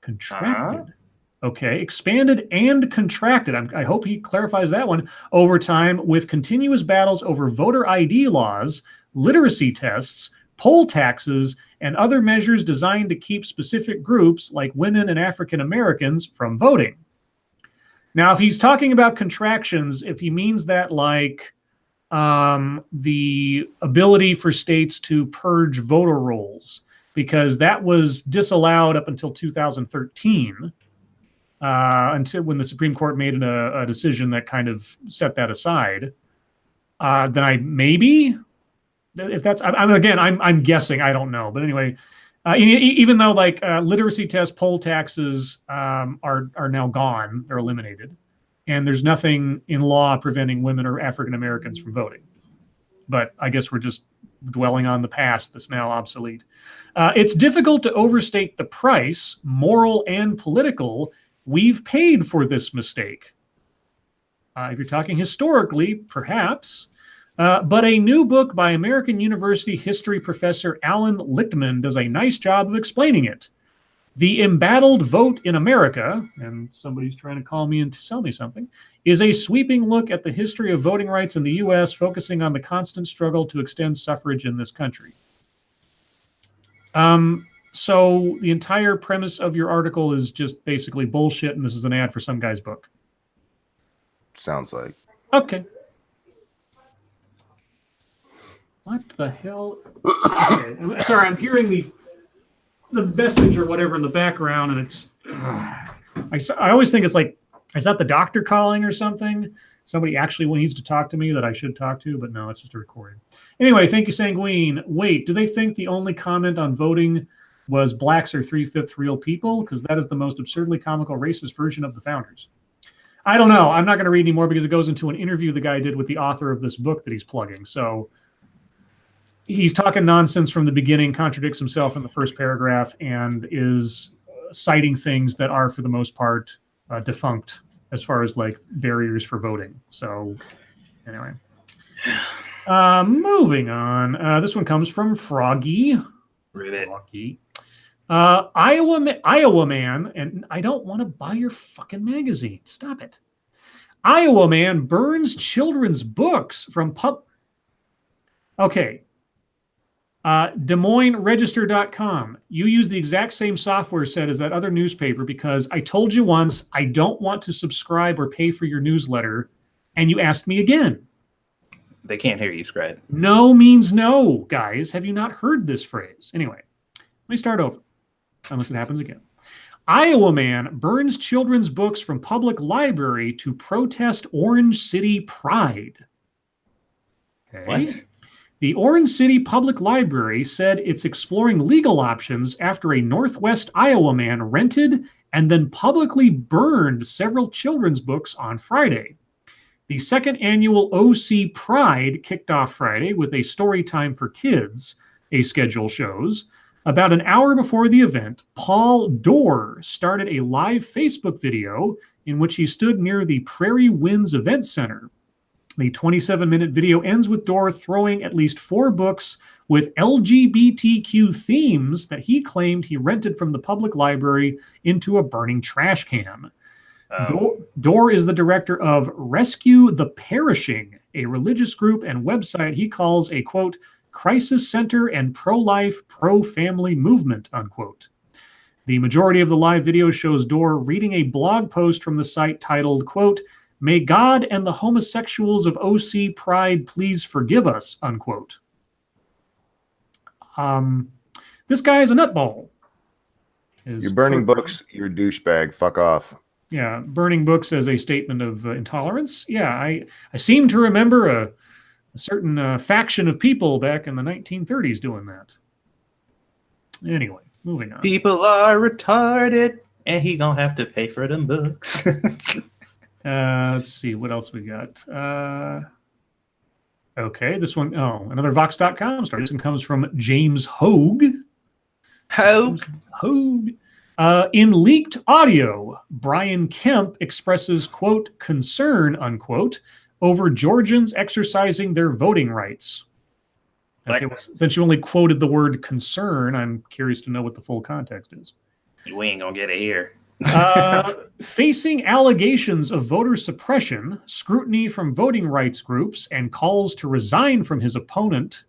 Contracted. Okay, expanded and contracted. I hope he clarifies that one. Over time, with continuous battles over voter ID laws, literacy tests, poll taxes, and other measures designed to keep specific groups like women and African Americans from voting. Now, if he's talking about contractions, if he means that like the ability for states to purge voter rolls, because that was disallowed up until 2013, until when the Supreme Court made a decision that kind of set that aside, then if that's, I'm guessing, I don't know, but anyway, even though like literacy tests, poll taxes are now gone, they're eliminated, and there's nothing in law preventing women or African Americans from voting. But I guess we're just dwelling on the past that's now obsolete. It's difficult to overstate the price, moral and political, we've paid for this mistake. If you're talking historically, perhaps. But a new book by American University history professor Alan Lichtman does a nice job of explaining it. The Embattled Vote in America, and somebody's trying to call me in to sell me something, is a sweeping look at the history of voting rights in the U.S., focusing on the constant struggle to extend suffrage in this country. So the entire premise of your article is just basically bullshit, and this is an ad for some guy's book. Sounds like. Okay. What the hell? Okay. Sorry, I'm hearing the message or whatever in the background, and it's. I always think it's like, is that the doctor calling or something? Somebody actually needs to talk to me that I should talk to, but no, it's just a recording. Anyway, thank you, Sanguine. Wait, do they think the only comment on voting was blacks are 3/5 real people? Because that is the most absurdly comical racist version of the founders. I don't know. I'm not going to read anymore because it goes into an interview the guy did with the author of this book that he's plugging. So he's talking nonsense from the beginning, contradicts himself in the first paragraph, and is citing things that are, for the most part, defunct as far as like barriers for voting. So anyway, moving on. This one comes from Froggy. Read it. Froggy. Iowa man, and I don't want to buy your fucking magazine. Stop it. Iowa man burns children's books from pub. Okay. Des Moines Register.com. You use the exact same software set as that other newspaper because I told you once I don't want to subscribe or pay for your newsletter, and you asked me again. They can't hear you, Scribe. No means no, guys. Have you not heard this phrase? Anyway, let me start over, unless it happens again. Iowa man burns children's books from public library to protest Orange City Pride. Okay. What? The Orange City Public Library said it's exploring legal options after a Northwest Iowa man rented and then publicly burned several children's books on Friday. The second annual OC Pride kicked off Friday with a story time for kids, a schedule shows. About an hour before the event, Paul Dorr started a live Facebook video in which he stood near the Prairie Winds Event Center. The 27-minute video ends with Dorr throwing at least 4 books with LGBTQ themes that he claimed he rented from the public library into a burning trash can. Dorr is the director of Rescue the Perishing, a religious group and website he calls a, quote, crisis center and pro-life, pro-family movement, unquote. The majority of the live video shows Dorr reading a blog post from the site titled, quote, may God and the homosexuals of OC Pride please forgive us, unquote. This guy is a nutball. You're burning books, you're a douchebag. Fuck off. Yeah, burning books as a statement of intolerance. Yeah, I seem to remember a certain faction of people back in the 1930s doing that. Anyway, moving on. People are retarded, and he gonna have to pay for them books. Let's see what else we got. Okay, this one, another Vox.com story. This one comes from James Hogue. Hogue. In leaked audio, Brian Kemp expresses, quote, concern, unquote, over Georgians exercising their voting rights. Okay, well, since you only quoted the word concern, I'm curious to know what the full context is. We ain't gonna get it here. Facing allegations of voter suppression, scrutiny from voting rights groups, and calls to resign from his opponent.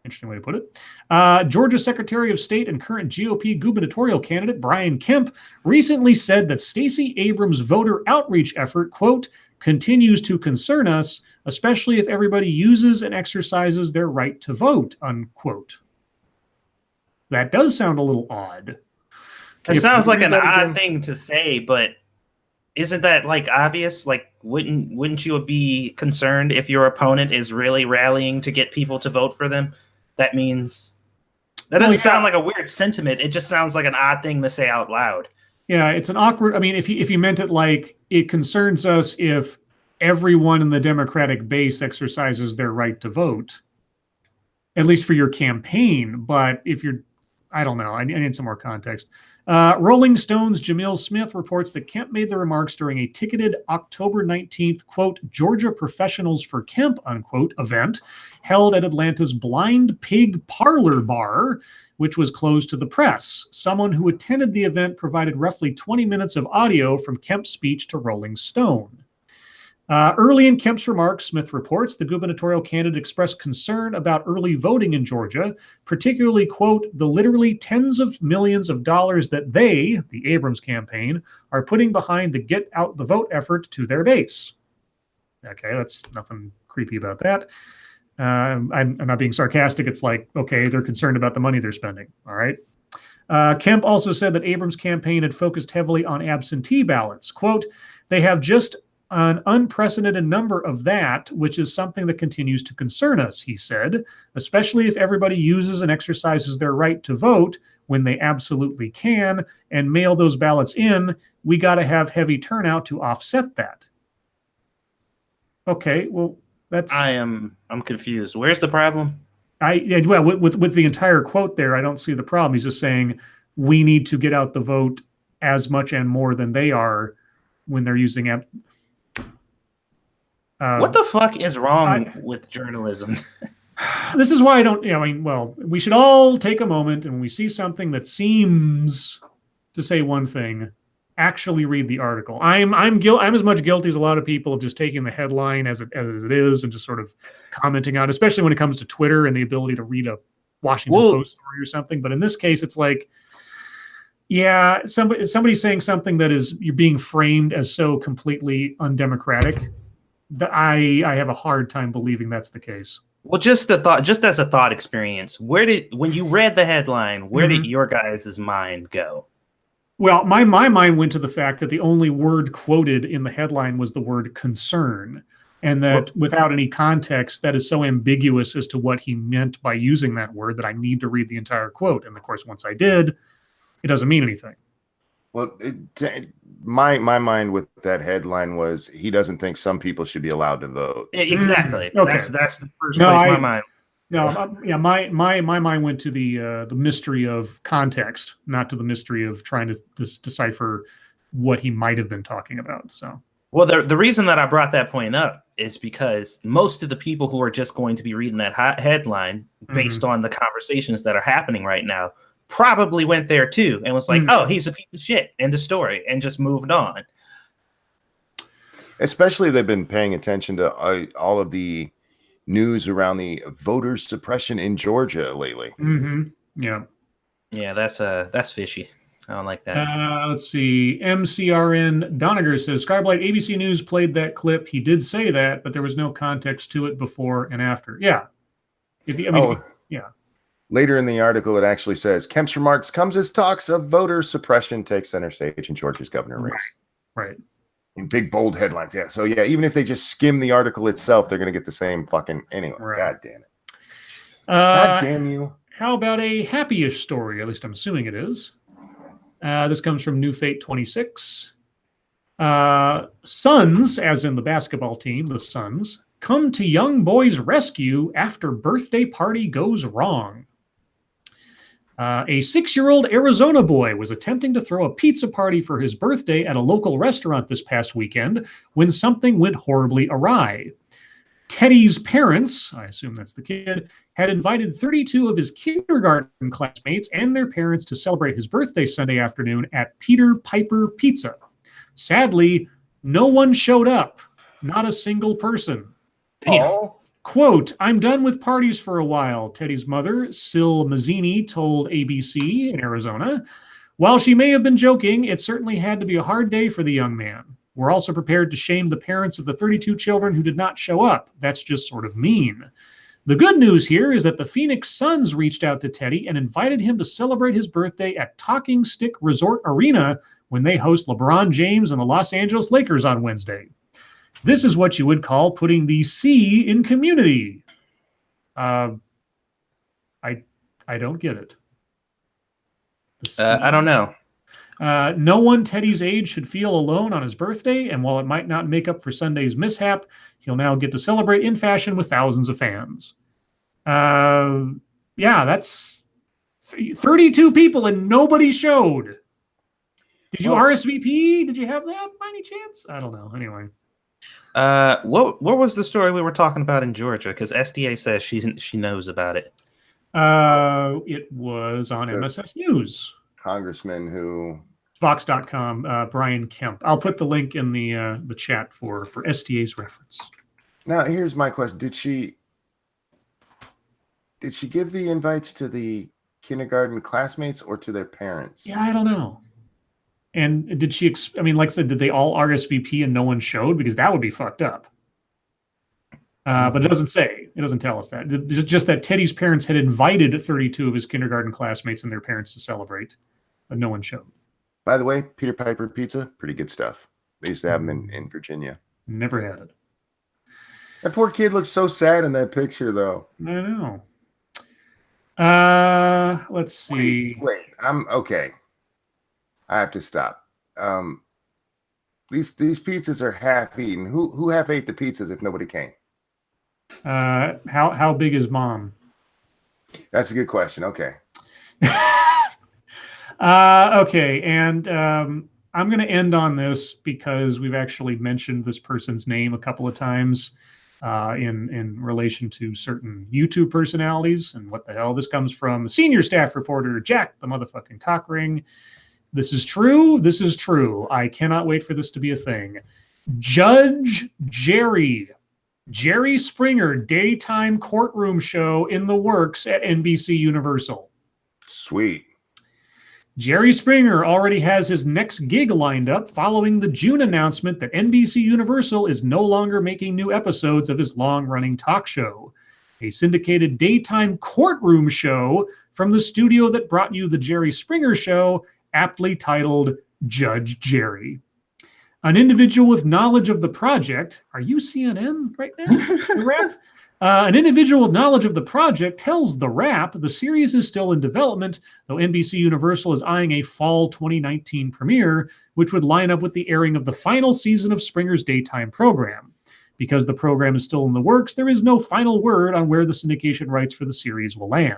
Interesting way to put it. Georgia Secretary of State and current GOP gubernatorial candidate Brian Kemp recently said that Stacey Abrams' voter outreach effort, quote, continues to concern us, especially if everybody uses and exercises their right to vote, unquote. That does sound a little odd. It sounds like an odd thing to say, but isn't that like obvious? Like, wouldn't you be concerned if your opponent is really rallying to get people to vote for them? That means that doesn't sound like a weird sentiment. It just sounds like an odd thing to say out loud. Yeah, it's an awkward. I mean, if you meant it like it concerns us if everyone in the Democratic base exercises their right to vote, at least for your campaign. But if you're, I don't know. I need some more context. Rolling Stone's Jamil Smith reports that Kemp made the remarks during a ticketed October 19th, quote, Georgia Professionals for Kemp, unquote, event held at Atlanta's Blind Pig Parlor Bar, which was closed to the press. Someone who attended the event provided roughly 20 minutes of audio from Kemp's speech to Rolling Stone. Early in Kemp's remarks, Smith reports, the gubernatorial candidate expressed concern about early voting in Georgia, particularly, quote, the literally tens of millions of dollars that they, the Abrams campaign, are putting behind the Get Out the Vote effort to their base. Okay, that's nothing creepy about that. I'm not being sarcastic. It's like, okay, they're concerned about the money they're spending. All right. Kemp also said that Abrams' campaign had focused heavily on absentee ballots. Quote, they have just an unprecedented number of that, which is something that continues to concern us, he said, especially if everybody uses and exercises their right to vote when they absolutely can and mail those ballots in. We got to have heavy turnout to offset that. Okay, well, that's... I'm confused. Where's the problem? Well, with the entire quote there, I don't see the problem. He's just saying we need to get out the vote as much and more than they are when they're using what the fuck is wrong with journalism? This is why I don't. I mean, well, we should all take a moment, and when we see something that seems to say one thing, actually read the article. I'm as much guilty as a lot of people of just taking the headline as it is and just sort of commenting on it, especially when it comes to Twitter and the ability to read a Washington Post story or something. But in this case, it's like, yeah, somebody's saying something that you're being framed as so completely undemocratic that I have a hard time believing that's the case. Well, just as a thought experience, when you read the headline, where did your guys' mind go? Well, my mind went to the fact that the only word quoted in the headline was the word concern, and that without any context, that is so ambiguous as to what he meant by using that word that I need to read the entire quote. And of course, once I did, it doesn't mean anything. Well, my mind with that headline was he doesn't think some people should be allowed to vote. Exactly. Okay. That's the first place my mind. No, yeah, my mind went to the mystery of context, not to the mystery of trying to decipher what he might have been talking about. So, well, the reason that I brought that point up is because most of the people who are just going to be reading that headline based on the conversations that are happening right now probably went there too and was like, "Oh, he's a piece of shit," end of story, and just moved on. Especially, they've been paying attention to all of the news around the voter suppression in Georgia lately. Yeah, that's fishy. I don't like that. Let's see. MCRN Doniger says Scribe ABC News played that clip. He did say that, but there was no context to it before and after. Yeah. Yeah. Later in the article, it actually says Kemp's remarks comes as talks of voter suppression take center stage in Georgia's governor race. Right. In big bold headlines. Yeah. So yeah, even if they just skim the article itself, they're going to get the same fucking anyway. Right. God damn it. God damn you. How about a happy-ish story? At least I'm assuming it is. This comes from New Fate 26. Suns, as in the basketball team, the Suns, come to young boy's rescue after birthday party goes wrong. A 6-year-old Arizona boy was attempting to throw a pizza party for his birthday at a local restaurant this past weekend when something went horribly awry. Teddy's parents, I assume that's the kid, had invited 32 of his kindergarten classmates and their parents to celebrate his birthday Sunday afternoon at Peter Piper Pizza. Sadly, no one showed up. Not a single person. Oh. Quote, "I'm done with parties for a while," Teddy's mother, Syl Mazzini, told ABC in Arizona. While she may have been joking, it certainly had to be a hard day for the young man. We're also prepared to shame the parents of the 32 children who did not show up. That's just sort of mean. The good news here is that the Phoenix Suns reached out to Teddy and invited him to celebrate his birthday at Talking Stick Resort Arena when they host LeBron James and the Los Angeles Lakers on Wednesday. This is what you would call putting the C in community. I don't get it. I don't know. No one Teddy's age should feel alone on his birthday, and while it might not make up for Sunday's mishap, he'll now get to celebrate in fashion with thousands of fans. Yeah, that's 32 people and nobody showed. Did you RSVP? Did you have that by any chance? I don't know. Anyway. What was the story we were talking about in Georgia? Because SDA says she knows about it. It was on MSS News. Congressman who Vox.com, Brian Kemp. I'll put the link in the chat for SDA's reference. Now here's my question: Did she give the invites to the kindergarten classmates or to their parents? Yeah, I don't know. And did she? Like I said, did they all RSVP and no one showed? Because that would be fucked up. But it doesn't say. It doesn't tell us that. Just that Teddy's parents had invited 32 of his kindergarten classmates and their parents to celebrate, but no one showed. By the way, Peter Piper Pizza, pretty good stuff. They used to have them in Virginia. Never had it. That poor kid looks so sad in that picture, though. I know. Let's see. Wait, I'm okay. I have to stop. These pizzas are half eaten. Who half ate the pizzas if nobody came? How big is mom? That's a good question. Okay. Okay, and I'm going to end on this because we've actually mentioned this person's name a couple of times. in relation to certain YouTube personalities. And what the hell? This comes from senior staff reporter Jack the motherfucking Cockring. This is true. This is true. I cannot wait for this to be a thing. Judge Jerry Springer daytime courtroom show in the works at NBC Universal. Sweet. Jerry Springer already has his next gig lined up following the June announcement that NBC Universal is no longer making new episodes of his long-running talk show. A syndicated daytime courtroom show from the studio that brought you the Jerry Springer Show, aptly titled Judge Jerry. An individual with knowledge of the project, are you CNN right now? The Wrap? An individual with knowledge of the project tells The Wrap the series is still in development, though NBC Universal is eyeing a fall 2019 premiere, which would line up with the airing of the final season of Springer's daytime program. Because the program is still in the works, there is no final word on where the syndication rights for the series will land.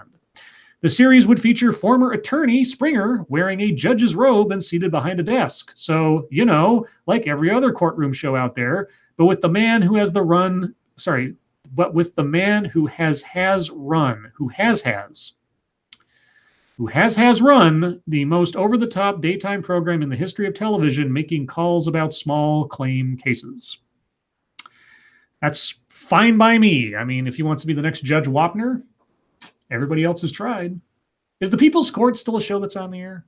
The series would feature former attorney Springer wearing a judge's robe and seated behind a desk. So, you know, like every other courtroom show out there, but with the man who has run the most over-the-top daytime program in the history of television, making calls about small claim cases. That's fine by me. I mean, if he wants to be the next Judge Wapner, everybody else has tried. Is the People's Court still a show that's on the air?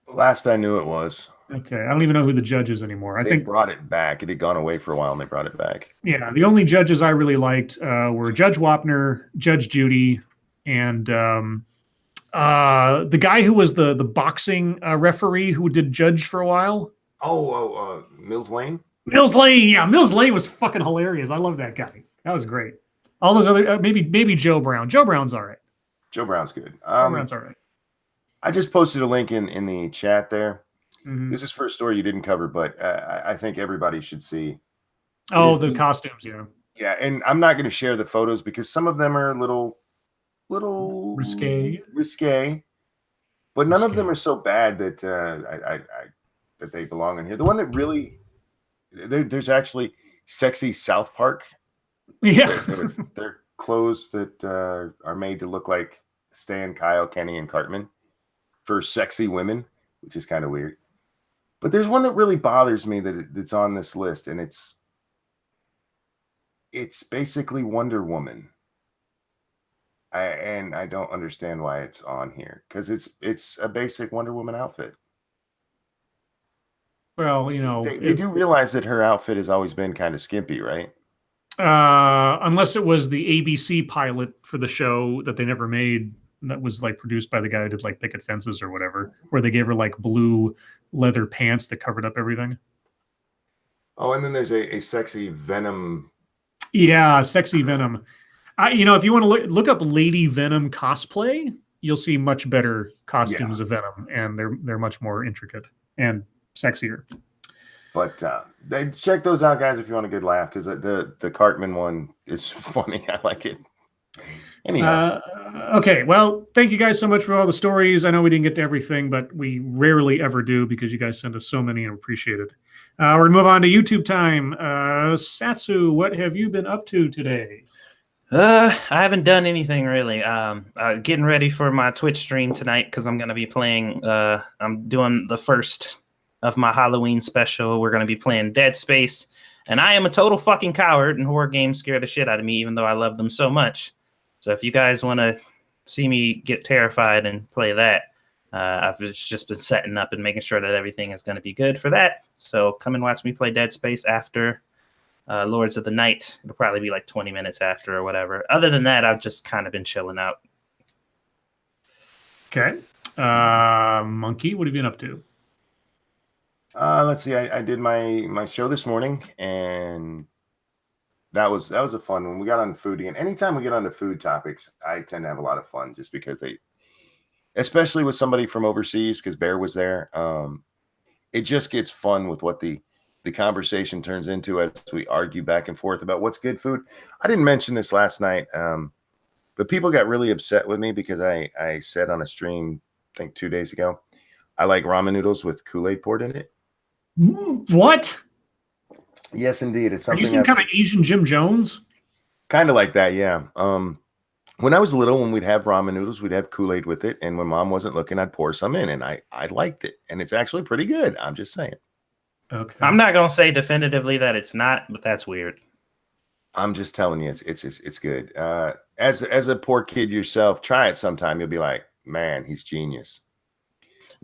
Last I knew it was. Okay, I don't even know who the judge is anymore. I think brought it back. It had gone away for a while, and they brought it back. Yeah, the only judges I really liked were Judge Wapner, Judge Judy, and the guy who was the boxing referee who did judge for a while. Mills Lane? Mills Lane, yeah. Mills Lane was fucking hilarious. I love that guy. That was great. All those other, maybe Joe Brown. Joe Brown's all right. Joe Brown's good. Joe Brown's all right. I just posted a link in the chat there. Mm-hmm. This is for a story you didn't cover, but I think everybody should see. Oh, the costumes, yeah. Yeah, and I'm not going to share the photos because some of them are a little risque, but none of them are so bad that that they belong in here. The one that really there's actually sexy South Park. Yeah, they're clothes that are made to look like Stan, Kyle, Kenny, and Cartman for sexy women, which is kind of weird. But there's one that really bothers me that's on this list, and it's basically Wonder Woman. I don't understand why it's on here because it's a basic Wonder Woman outfit. Well, you know, they do realize that her outfit has always been kind of skimpy, right? Unless it was the ABC pilot for the show that they never made. That was like produced by the guy who did like Picket Fences or whatever, where they gave her like blue leather pants that covered up everything. Oh, and then there's a sexy Venom. Yeah, sexy Venom. If you want to look up Lady Venom cosplay, you'll see much better costumes of Venom, and they're much more intricate and sexier. But check those out, guys, if you want a good laugh, because the Cartman one is funny. I like it. Anyhow. Okay, well, thank you guys so much for all the stories. I know we didn't get to everything, but we rarely ever do because you guys send us so many and appreciate it. We're going to move on to YouTube time. Satsu, what have you been up to today? I haven't done anything really. Getting ready for my Twitch stream tonight because I'm going to be playing. I'm doing the first of my Halloween special. We're going to be playing Dead Space, and I am a total fucking coward, and horror games scare the shit out of me, even though I love them so much. So if you guys want to see me get terrified and play that, I've just been setting up and making sure that everything is going to be good for that. So come and watch me play Dead Space after Lords of the Night. It'll probably be like 20 minutes after or whatever. Other than that, I've just kind of been chilling out. Okay. Monkey, what have you been up to? Let's see. I did my show this morning, and that was a fun one. We got on food again. Anytime we get onto food topics, I tend to have a lot of fun just because especially with somebody from overseas, because Bear was there. It just gets fun with what the conversation turns into as we argue back and forth about what's good food. I didn't mention this last night, but people got really upset with me because I said on a stream, I think 2 days ago, I like ramen noodles with Kool-Aid poured in it. What? Yes, indeed. It's Are something. you some kind of Asian Jim Jones? Kind of like that, yeah. When I was little, when we'd have ramen noodles, we'd have Kool-Aid with it, and when Mom wasn't looking, I'd pour some in, and I liked it, and it's actually pretty good. I'm just saying. Okay. I'm not gonna say definitively that it's not, but that's weird. I'm just telling you, it's good. As a poor kid yourself, try it sometime. You'll be like, man, he's genius.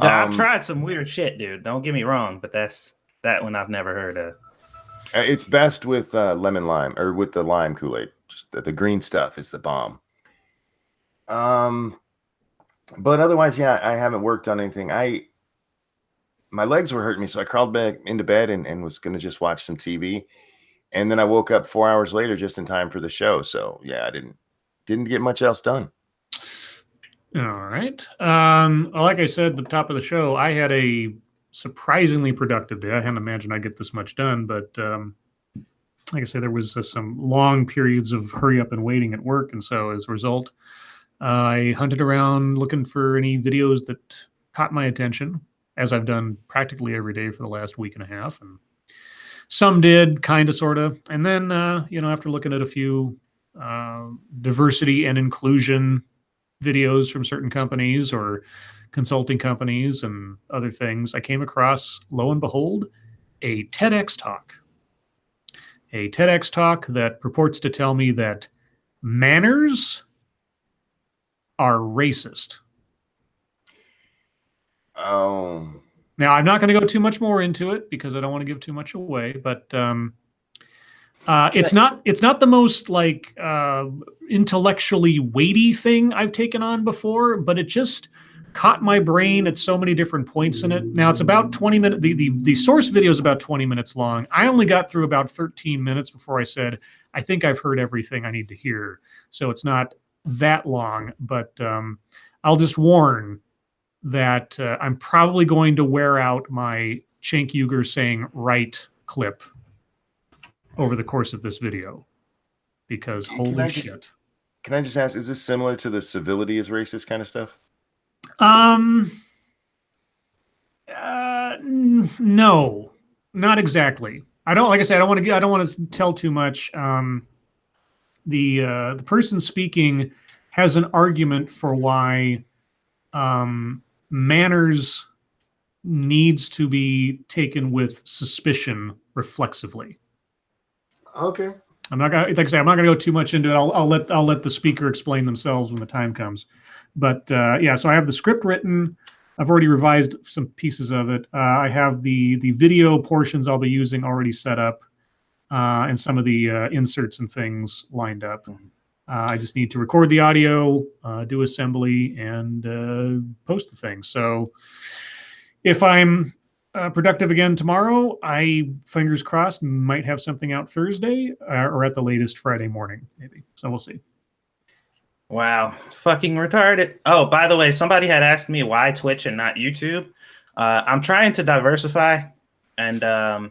I've tried some weird shit, dude. Don't get me wrong, but that one I've never heard of. It's best with lemon lime or with the lime Kool-Aid. Just the green stuff is the bomb. But otherwise, yeah, I haven't worked on anything. My legs were hurting me, so I crawled back into bed and was gonna just watch some TV. And then I woke up 4 hours later just in time for the show. So yeah, I didn't get much else done. All right. Like I said at the top of the show, I had a surprisingly productive day. I hadn't imagined I'd get this much done, but like I said, there was some long periods of hurry up and waiting at work, and so as a result, I hunted around looking for any videos that caught my attention, as I've done practically every day for the last week and a half, and some did, kind of, sort of, and then after looking at a few diversity and inclusion videos from certain companies or consulting companies and other things, I came across, lo and behold, a TEDx talk. A TEDx talk that purports to tell me that manners are racist. Oh. Now, I'm not going to go too much more into it because I don't want to give too much away, but it's not the most like intellectually weighty thing I've taken on before, but it just caught my brain at so many different points in it. Now, it's about 20 minutes. The source video is about 20 minutes long. I only got through about 13 minutes before I said, I think I've heard everything I need to hear. So it's not that long, but I'll just warn that I'm probably going to wear out my Cenk Uygur saying right clip over the course of this video, because holy shit. Can I just ask, is this similar to the civility is racist kind of stuff? No, not exactly. Like I said, I don't want to tell too much. The person speaking has an argument for why manners needs to be taken with suspicion reflexively. Okay. I'm not gonna go too much into it. I'll let the speaker explain themselves when the time comes. But yeah, so I have the script written. I've already revised some pieces of it. I have the video portions I'll be using already set up, and some of the inserts and things lined up. I just need to record the audio, do assembly, and post the thing. So if I'm productive again tomorrow, I, fingers crossed, might have something out Thursday or at the latest Friday morning, maybe. So we'll see. Wow, fucking retarded. Oh, by the way, somebody had asked me why Twitch and not YouTube. I'm trying to diversify, and I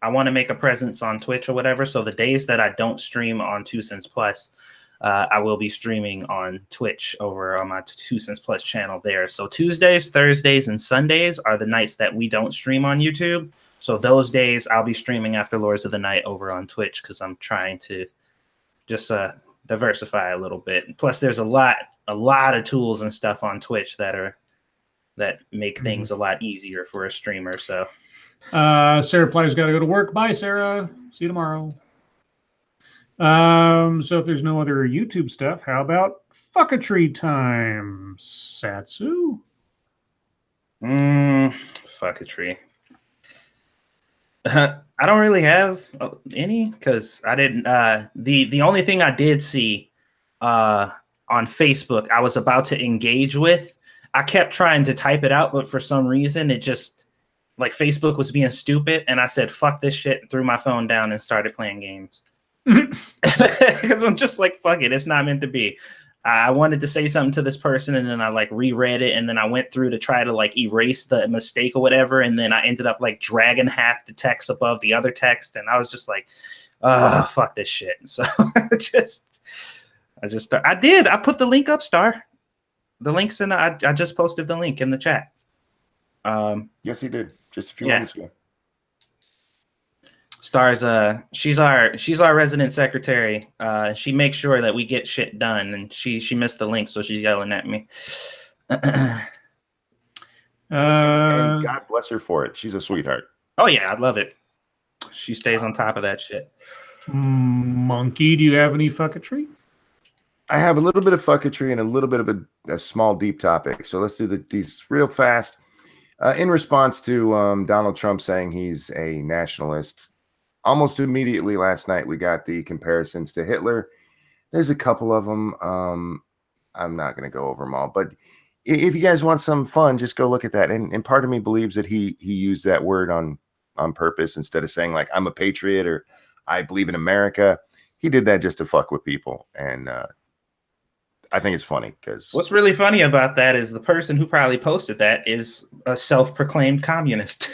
want to make a presence on Twitch or whatever. So the days that I don't stream on 2 Cents Plus, I will be streaming on Twitch over on my 2 Cents Plus channel there. So Tuesdays, Thursdays, and Sundays are the nights that we don't stream on YouTube. So those days I'll be streaming after Lords of the Night over on Twitch because I'm trying to just diversify a little bit. Plus, there's a lot of tools and stuff on Twitch that make things a lot easier for a streamer. So Sarah Ply's got to go to work. Bye, Sarah. See you tomorrow. So if there's no other YouTube stuff, how about fucketry time, Satsu? Fucketry. I don't really have any because I didn't. The only thing I did see on Facebook, I was about to engage with. I kept trying to type it out, but for some reason, it just like Facebook was being stupid, and I said "fuck this shit," and threw my phone down and started playing games. Because I'm just like, fuck it, it's not meant to be. I wanted to say something to this person, and then I like reread it, and then I went through to try to like erase the mistake or whatever, and then I ended up like dragging half the text above the other text, and I was just like, fuck this shit. So I put the link up, Star. The link's in. I just posted the link in the chat. Yes, he did just a few moments ago. Stars, she's our resident secretary. She makes sure that we get shit done, and she missed the link, so she's yelling at me. And God bless her for it. She's a sweetheart. Oh yeah, I love it. She stays on top of that shit. Monkey, do you have any fucketry? I have a little bit of fucketry and a little bit of a small deep topic. So let's do these real fast. In response to Donald Trump saying he's a nationalist, almost immediately last night we got the comparisons to Hitler. There's a couple of them. I'm not going to go over them all, but if you guys want some fun, just go look at that. And part of me believes that he used that word on purpose instead of saying like I'm a patriot or I believe in America. He did that just to fuck with people, and I think it's funny because what's really funny about that is the person who probably posted that is a self-proclaimed communist.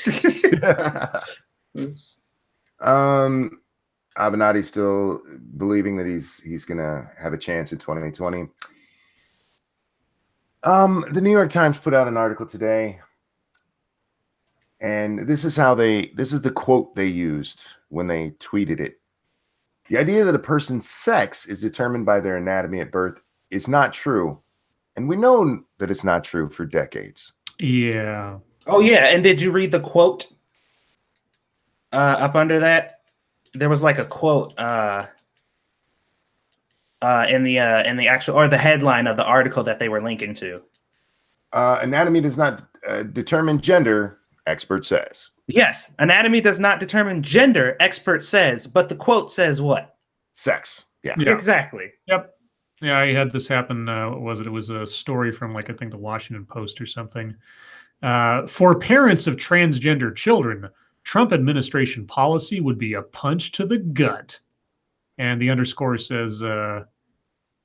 Avenatti still believing that he's gonna have a chance in 2020. The New York Times put out an article today, and this is the quote they used when they tweeted it. The idea that a person's sex is determined by their anatomy at birth is not true, and we know that it's not true for decades. Yeah. Oh yeah, and did you read the quote up under that? There was like a quote in the actual or the headline of the article that they were linking to. Anatomy does not determine gender, expert says. Yes, anatomy does not determine gender, expert says, but the quote says what? Sex. Yeah. Exactly. Yep. Yeah, I had this happen. What was it? It was a story from like I think the Washington Post or something. For parents of transgender children, Trump administration policy would be a punch to the gut. And the underscore says, oh,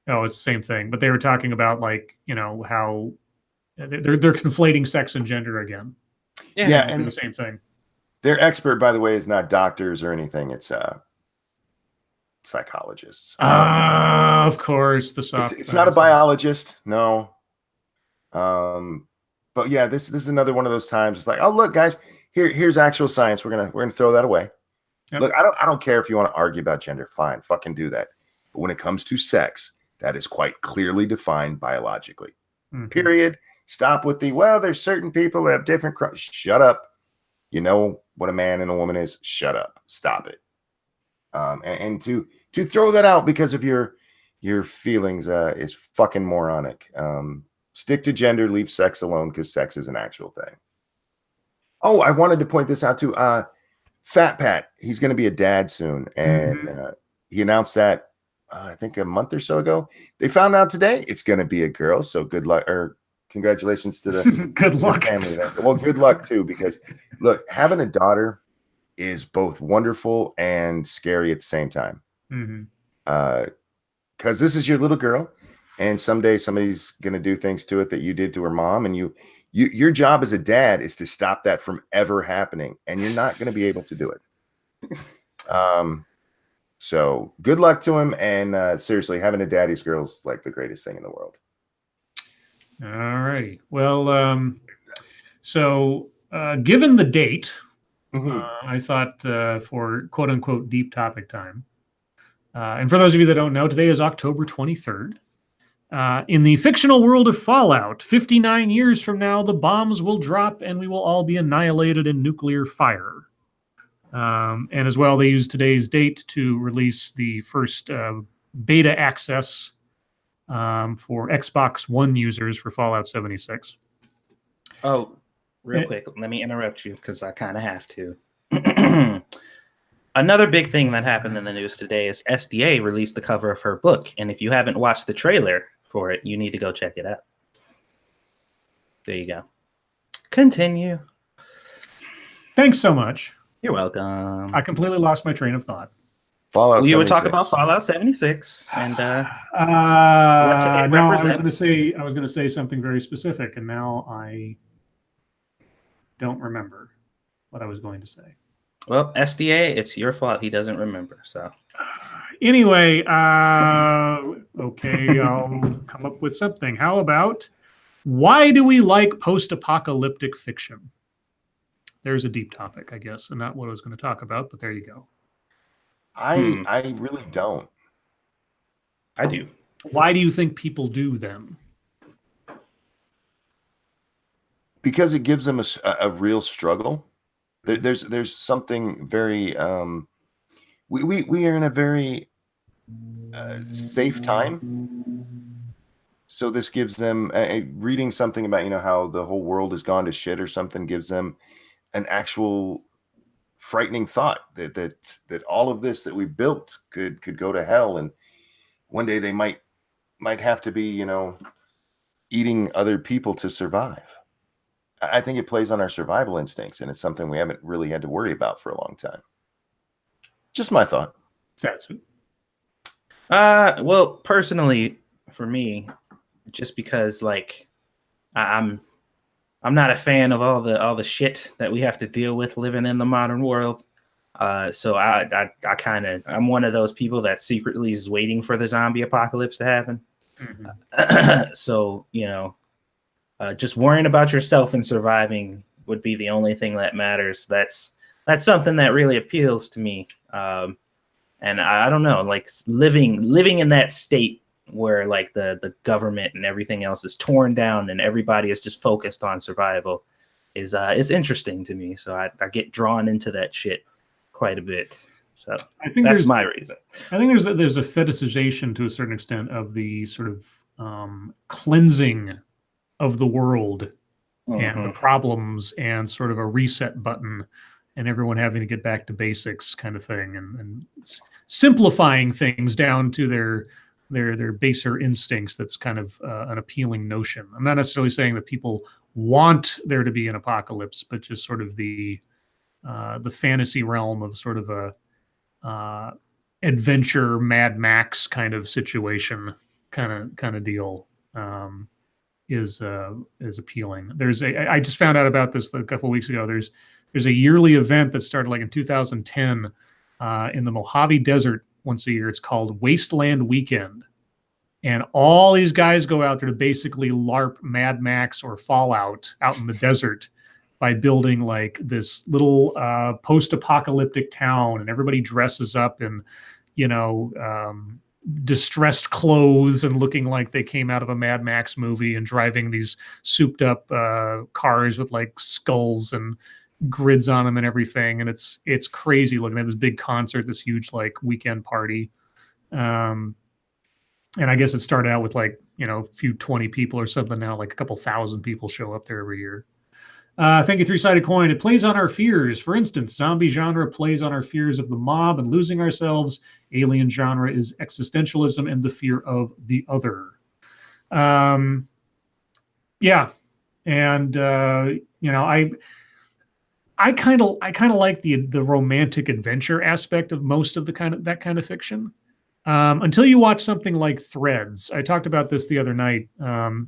it's the same thing. But they were talking about like, you know, how they're conflating sex and gender again. Yeah, and the same thing. Their expert, by the way, is not doctors or anything. It's psychologists. Of course, the soft. It's not a biologist, no. But yeah, this is another one of those times. It's like, oh look, guys, here's actual science. We're gonna throw that away. Yep. Look, I don't care if you want to argue about gender. Fine, fucking do that. But when it comes to sex, that is quite clearly defined biologically. Mm-hmm. Period. Stop with the there's certain people that have different. Shut up. You know what a man and a woman is. Shut up. Stop it. And to throw that out because of your feelings is fucking moronic. Stick to gender, leave sex alone because sex is an actual thing. Oh, I wanted to point this out too. Fat Pat, he's going to be a dad soon, and he announced that I think a month or so ago. They found out today it's going to be a girl. So good luck, or congratulations to the good luck family there. Well, good luck too, because look, having a daughter is both wonderful and scary at the same time. Because this is your little girl, and someday somebody's going to do things to it that you did to her mom, and your job as a dad is to stop that from ever happening, and you're not going to be able to do it. So good luck to him, and seriously, having a daddy's girl is like the greatest thing in the world. All right. Well, so given the date, I thought for quote unquote deep topic time. And for those of you that don't know, today is October 23rd. In the fictional world of Fallout, 59 years from now, the bombs will drop and we will all be annihilated in nuclear fire. And as well, they use today's date to release the first beta access for Xbox One users for Fallout 76. Oh, real quick, let me interrupt you because I kind of have to. Another big thing that happened in the news today is SDA released the cover of her book. And if you haven't watched the trailer for it, you need to go check it out. There you go. Continue. Thanks so much. You're welcome. I completely lost my train of thought. Fallout 76. You were talking about Fallout 76, and no, I was going to say something very specific, and now I don't remember what I was going to say. Well, SDA, it's your fault. He doesn't remember. So anyway, okay, I'll come up with something. How about why do we like post-apocalyptic fiction? There's a deep topic, I guess, and not what I was going to talk about, but there you go. I really don't. I do. Why do you think people do them? Because it gives them a real struggle. There's something very we are in a very safe time. So this gives them reading something about how the whole world has gone to shit or something gives them an actual frightening thought that all of this that we built could go to hell, and one day they might have to be eating other people to survive. I think it plays on our survival instincts, and it's something we haven't really had to worry about for a long time. Just my thought. Satsu. Well, personally, for me, just because like I'm not a fan of all the shit that we have to deal with living in the modern world. So I'm one of those people that secretly is waiting for the zombie apocalypse to happen. Mm-hmm. So just worrying about yourself and surviving would be the only thing that matters. That's something that really appeals to me. And I don't know, like living in that state where like the government and everything else is torn down and everybody is just focused on survival is interesting to me. So I get drawn into that shit quite a bit. So I think that's my reason. I think there's a fetishization to a certain extent of the sort of cleansing of the world and the problems, and sort of a reset button, and everyone having to get back to basics kind of thing, and simplifying things down to their baser instincts. That's kind of an appealing notion. I'm not necessarily saying that people want there to be an apocalypse, but just sort of the fantasy realm of sort of a adventure Mad Max kind of situation, kind of deal, is appealing. I just found out about this a couple of weeks ago. There's a yearly event that started like in 2010 in the Mojave Desert once a year. It's called Wasteland Weekend. And all these guys go out there to basically LARP Mad Max or Fallout out in the desert by building like this little post-apocalyptic town, and everybody dresses up in, distressed clothes and looking like they came out of a Mad Max movie, and driving these souped up cars with like skulls and grids on them and everything. And it's crazy looking. At this big concert, this huge like weekend party. And I guess it started out with like, a few 20 people or something. Now like a couple thousand people show up there every year. Thank you, Three-Sided Coin. It plays on our fears. For instance, zombie genre plays on our fears of the mob and losing ourselves. Alien genre is existentialism and the fear of the other. Yeah, and I kind of like the romantic adventure aspect of most of that kind of fiction. Until you watch something like Threads. I talked about this the other night.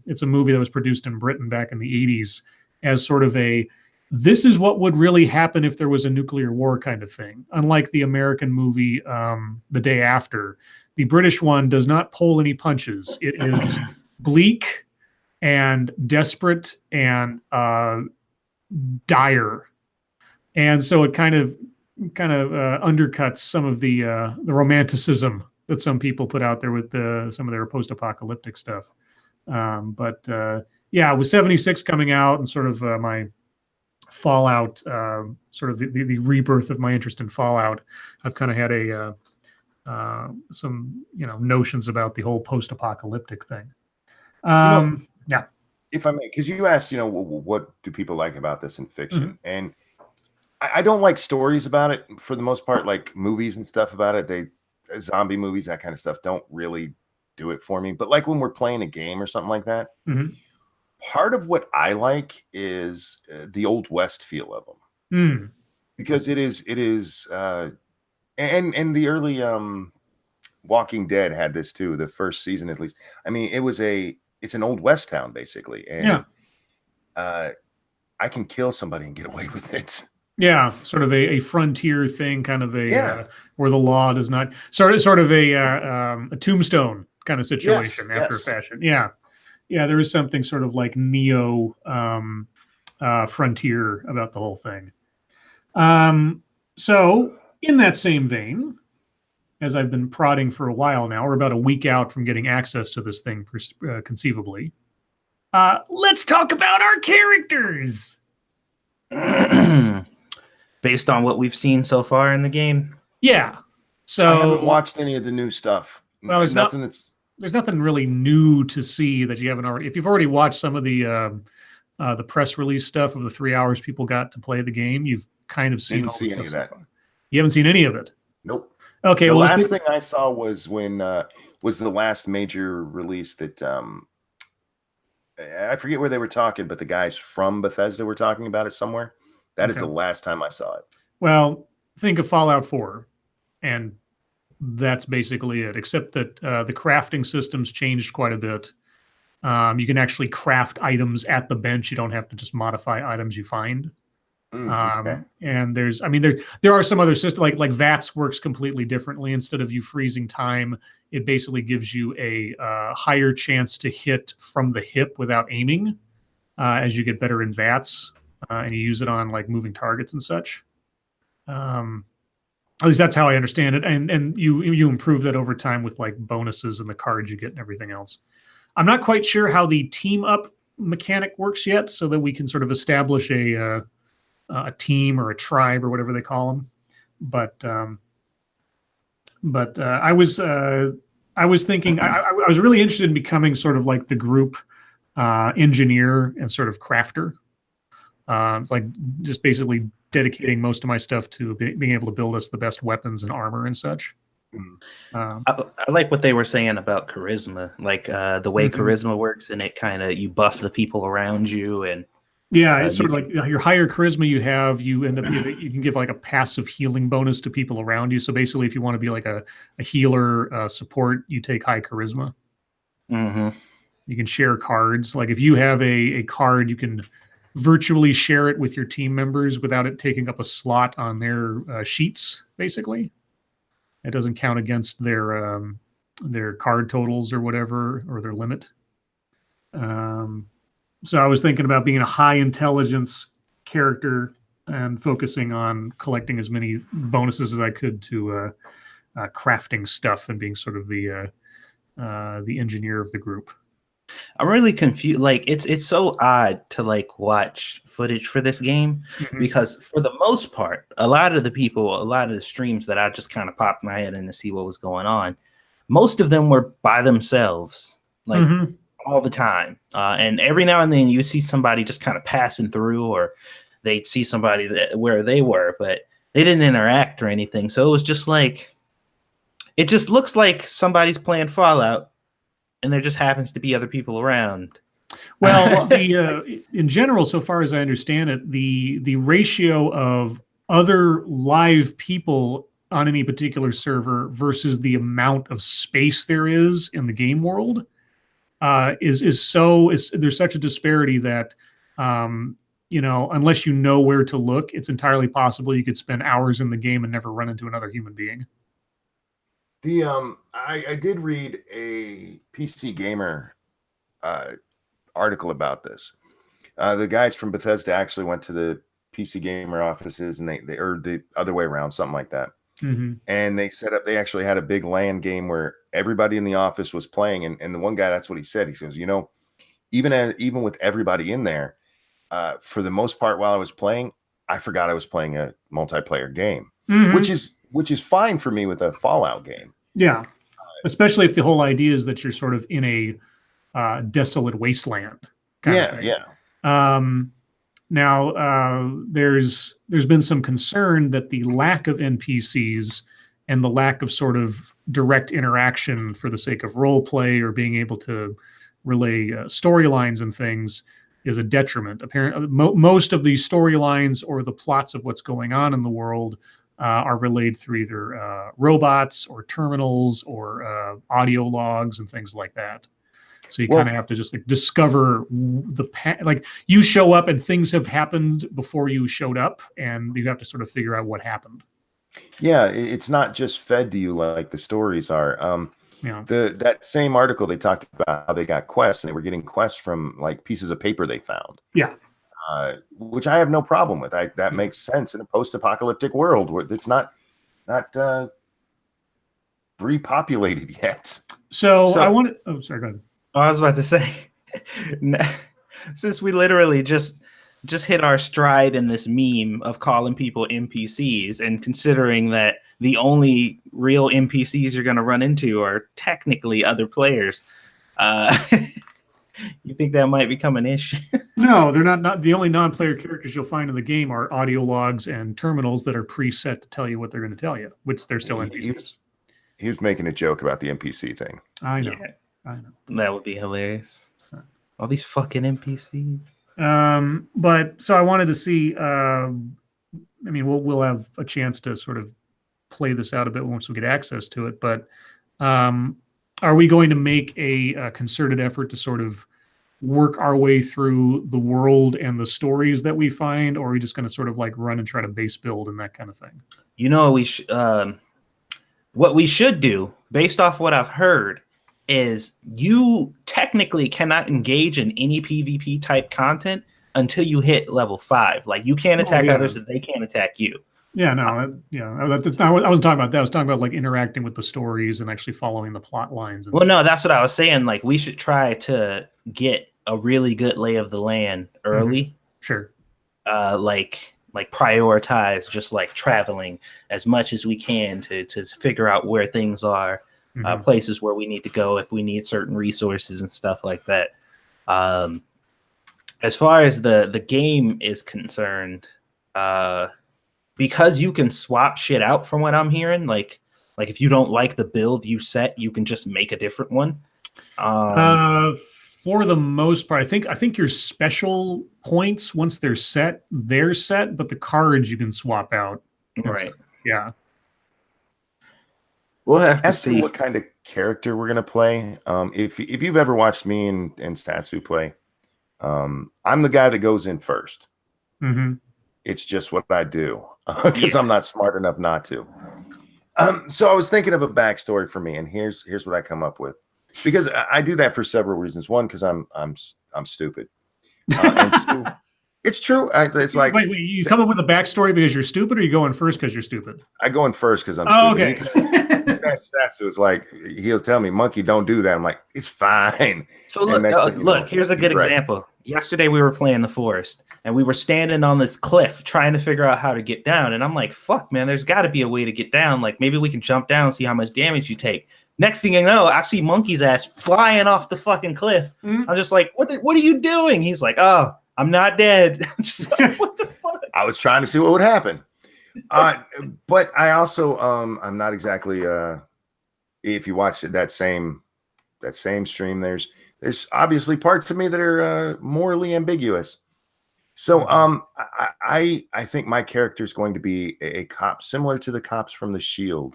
It's a movie that was produced in Britain back in the 80s as sort of this is what would really happen if there was a nuclear war kind of thing. Unlike the American movie The Day After, the British one does not pull any punches. It is bleak and desperate and dire. And so it kind of undercuts some of the romanticism that some people put out there with some of their post-apocalyptic stuff. Yeah, with 76 coming out and sort of my Fallout, sort of the rebirth of my interest in Fallout, I've kind of had some notions about the whole post-apocalyptic thing. Yeah. If I may, because you asked, what do people like about this in fiction? And I don't like stories about it for the most part, like movies and stuff about it. Zombie movies, that kind of stuff, don't really do it for me. But like when we're playing a game or something like that, part of what I like is the Old West feel of them, because it is, and the early Walking Dead had this too. The first season, at least. I mean, it's an Old West town basically, and I can kill somebody and get away with it. Yeah, sort of a frontier thing, kind of where the law does not sort of a Tombstone kind of situation after a fashion. Yeah, there is something sort of like neo frontier about the whole thing. So in that same vein, as I've been prodding for a while now. We're about a week out from getting access to this thing, conceivably. Let's talk about our characters. Based on what we've seen so far in the game. Yeah. So I haven't watched any of the new stuff. Well, there's nothing really new to see that you haven't already. If you've already watched some of the press release stuff of the 3 hours people got to play the game, you've kind of seen Didn't all see the any stuff of so that. far. You haven't seen any of it. Nope. Okay. The Well, last thing I saw was when was the last major release that I forget where they were talking, but the guys from Bethesda were talking about it somewhere. That is the last time I saw it. Well, think of Fallout 4, and that's basically it, except that the crafting system's changed quite a bit. You can actually craft items at the bench. You don't have to just modify items you find. Okay. And there are some other systems, like VATS works completely differently. Instead of you freezing time, it basically gives you a higher chance to hit from the hip without aiming as you get better in VATS, and you use it on like moving targets and such. At least that's how I understand it. And you improve that over time with like bonuses and the cards you get and everything else. I'm not quite sure how the team up mechanic works yet, so that we can sort of establish a team or a tribe or whatever they call them. But I was thinking I was really interested in becoming sort of like the group engineer and sort of crafter. Like just basically dedicating most of my stuff to being able to build us the best weapons and armor and such. I like what they were saying about charisma, like the way charisma works, and it kind of you buff the people around you, and it's sort of like your higher charisma you have, you end up you can give like a passive healing bonus to people around you. So basically, if you want to be like a healer support, you take high charisma. You can share cards. Like if you have a card, you can virtually share it with your team members without it taking up a slot on their sheets. Basically, it doesn't count against their card totals or whatever, or their limit. So I was thinking about being a high intelligence character and focusing on collecting as many bonuses as I could to crafting stuff and being sort of the engineer of the group. I'm really confused. Like it's so odd to like watch footage for this game because for the most part, a lot of the streams that I just kind of popped my head in to see what was going on, most of them were by themselves, like all the time. And every now and then you see somebody just kind of passing through, or they'd see somebody where they were, but they didn't interact or anything. So it was just like, it just looks like somebody's playing Fallout, and there just happens to be other people around. Well, in general, so far as I understand it, the ratio of other live people on any particular server versus the amount of space there is in the game world there's such a disparity that unless you know where to look, it's entirely possible you could spend hours in the game and never run into another human being. I did read a PC Gamer article about this. The guys from Bethesda actually went to the PC Gamer offices, and they or the other way around, something like that. And they actually had a big LAN game where everybody in the office was playing. And the one guy, that's what he said. He says, even with everybody in there, for the most part, while I was playing, I forgot I was playing a multiplayer game, which is fine for me with a Fallout game. Yeah. Especially if the whole idea is that you're sort of in a desolate wasteland. Yeah. Now, there's been some concern that the lack of NPCs and the lack of sort of direct interaction for the sake of role play or being able to relay storylines and things is a detriment. Apparently, most of these storylines or the plots of what's going on in the world are relayed through either robots or terminals or audio logs and things like that. So you kind of have to just like discover like you show up and things have happened before you showed up, and you have to sort of figure out what happened. Yeah, it's not just fed to you like the stories are. That same article, they talked about how they got quests, and they were getting quests from like pieces of paper they found. Yeah. Which I have no problem with. That makes sense in a post-apocalyptic world where it's not repopulated yet. So I want to. Oh, sorry. Go ahead. I was about to say, since we literally just hit our stride in this meme of calling people NPCs, and considering that the only real NPCs you're going to run into are technically other players, you think that might become an issue? No, they're not. The only non-player characters you'll find in the game are audio logs and terminals that are preset to tell you what they're going to tell you, which they're still NPCs. He was making a joke about the NPC thing. I know. Yeah. I know. That would be hilarious. All these fucking NPCs. But so I wanted to see. I mean, we'll have a chance to sort of play this out a bit once we get access to it. But are we going to make a concerted effort to sort of work our way through the world and the stories that we find, or are we just going to sort of like run and try to base build and that kind of thing? You know, what we should do, based off what I've heard, is you technically cannot engage in any PvP type content until you hit level 5. Like, you can't attack others and they can't attack you. Yeah, no, I wasn't talking about that. I was talking about like interacting with the stories and actually following the plot lines. Well, no, that's what I was saying. Like, we should try to get a really good lay of the land early. Mm-hmm. Sure. Like prioritize just like traveling as much as we can to figure out where things are, places where we need to go if we need certain resources and stuff like that. As far as the game is concerned, because you can swap shit out from what I'm hearing, like if you don't like the build you set, you can just make a different one. For the most part, I think your special points, once they're set, but the cards you can swap out. Right. Yeah. We'll have to As see to what kind of character we're gonna play. If you've ever watched me and Satsu play, I'm the guy that goes in first. Mm-hmm. It's just what I do because I'm not smart enough not to. So I was thinking of a backstory for me, and here's what I come up with. Because I do that for several reasons. One, because I'm stupid, and two, it's true. It's like, wait, you come up with a backstory because you're stupid, or you go in first because you're stupid? I go in first because I'm stupid. Okay. That's it's like he'll tell me, "Monkey, don't do that." I'm like, "It's fine." So look, here's a good example. Yesterday we were playing the forest, and we were standing on this cliff trying to figure out how to get down. And I'm like, "Fuck, man, there's got to be a way to get down. Like, maybe we can jump down and see how much damage you take." Next thing you know, I see Monkey's ass flying off the fucking cliff. I'm just like, what are you doing? He's like, "Oh, I'm not dead." I'm just like, what the fuck? I was trying to see what would happen. But I also I'm not exactly if you watch that same stream, there's obviously parts of me that are morally ambiguous. So I think my character is going to be a cop similar to the cops from The Shield.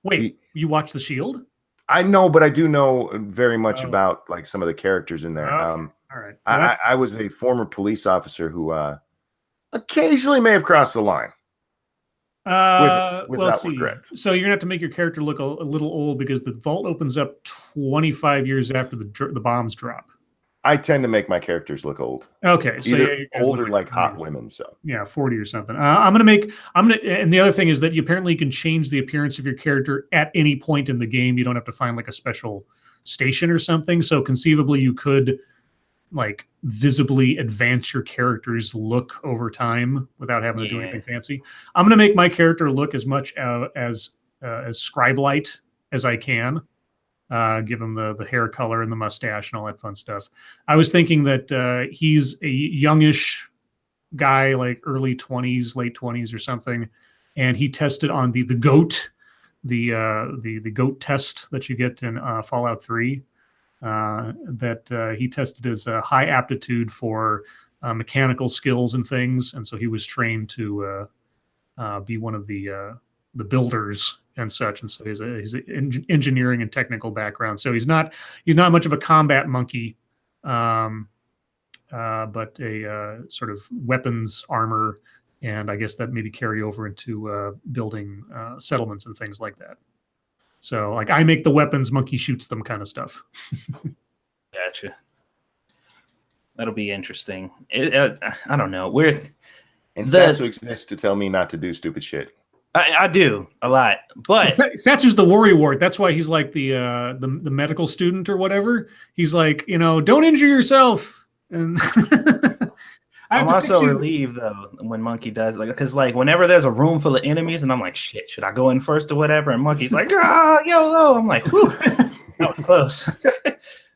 Wait, you watch The Shield? I know, but I do know very much about like some of the characters in there. All right. I was a former police officer who occasionally may have crossed the line. Without regret. So you're gonna have to make your character look a little old because the vault opens up 25 years after the bombs drop. I tend to make my characters look old. Okay, so either old or like hot women. So yeah, 40 or something. And the other thing is that you apparently can change the appearance of your character at any point in the game. You don't have to find like a special station or something. So conceivably, you could like visibly advance your character's look over time without having to do anything fancy. I'm going to make my character look as much as Scribe-like as I can. Give him the hair color and the mustache and all that fun stuff. I was thinking that he's a youngish guy, like early 20s, late 20s or something, and he tested on the goat, the goat test that you get in Fallout 3. That he tested as a high aptitude for mechanical skills and things, and so he was trained to be one of the builders and such. And so he's an engineering and technical background. So he's not much of a combat monkey, but a sort of weapons, armor, and I guess that maybe carry over into building settlements and things like that. So like I make the weapons, monkey shoots them kind of stuff. Gotcha. That'll be interesting. I don't know. Satsu exists to tell me not to do stupid shit. I do a lot, but Satsu's the worrywart. That's why he's like the medical student or whatever. He's like, don't injure yourself. And I'm also relieved though when Monkey does, like, because like whenever there's a room full of enemies and I'm like, shit, should I go in first or whatever? And Monkey's like, YOLO. I'm like, whew, that was close.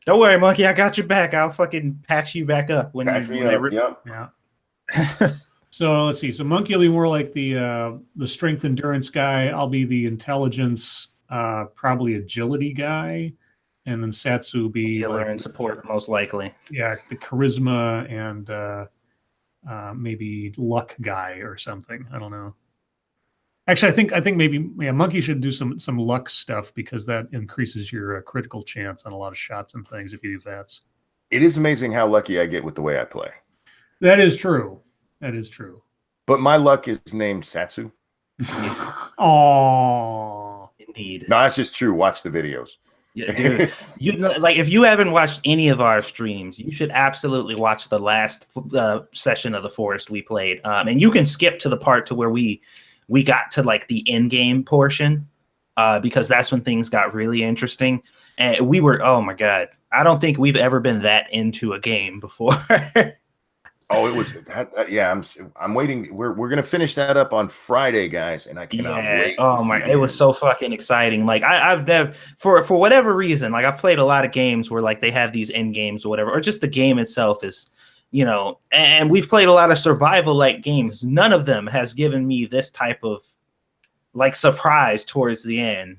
Don't worry, Monkey, I got your back. I'll fucking patch you back up when Yeah. So let's see. So Monkey will be more like the strength endurance guy. I'll be the intelligence, probably agility guy, and then Satsu will be healer and support most likely. Yeah, the charisma and maybe luck guy or something. I don't know. Actually, I think maybe Monkey should do some luck stuff because that increases your critical chance on a lot of shots and things if you do VATS. It is amazing how lucky I get with the way I play. That is true. That is true. But my luck is named Satsu. Oh, indeed. No, that's just true. Watch the videos. Yeah, dude. Like if you haven't watched any of our streams, you should absolutely watch the last session of the forest we played. And you can skip to the part to where we got to like the end game portion, because that's when things got really interesting. And we were, oh my god, I don't think we've ever been that into a game before. Oh, it was that. Yeah, I'm waiting. We're gonna finish that up on Friday, guys, and I cannot wait. Oh my! It was so fucking exciting. Like I've never, for whatever reason, like I've played a lot of games where like they have these end games or whatever, or just the game itself is, and we've played a lot of survival like games. None of them has given me this type of like surprise towards the end,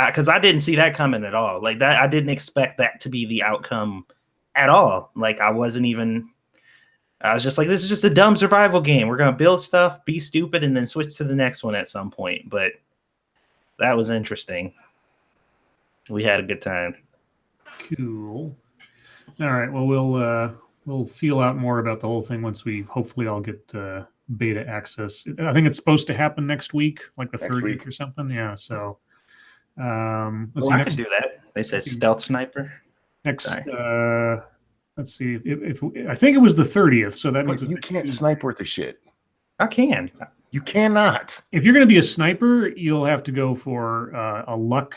because I didn't see that coming at all. Like that, I didn't expect that to be the outcome at all. Like I was just like, this is just a dumb survival game. We're going to build stuff, be stupid, and then switch to the next one at some point. But that was interesting. We had a good time. Cool. All right. Well, we'll feel out more about the whole thing once we hopefully all get beta access. I think it's supposed to happen next week, like the 30th or something. Yeah. So I can do that. They said stealth sniper. Let's see. If I think it was the 30th, so that means you can't snipe worth a shit. I can. You cannot. If you're going to be a sniper, you'll have to go for a luck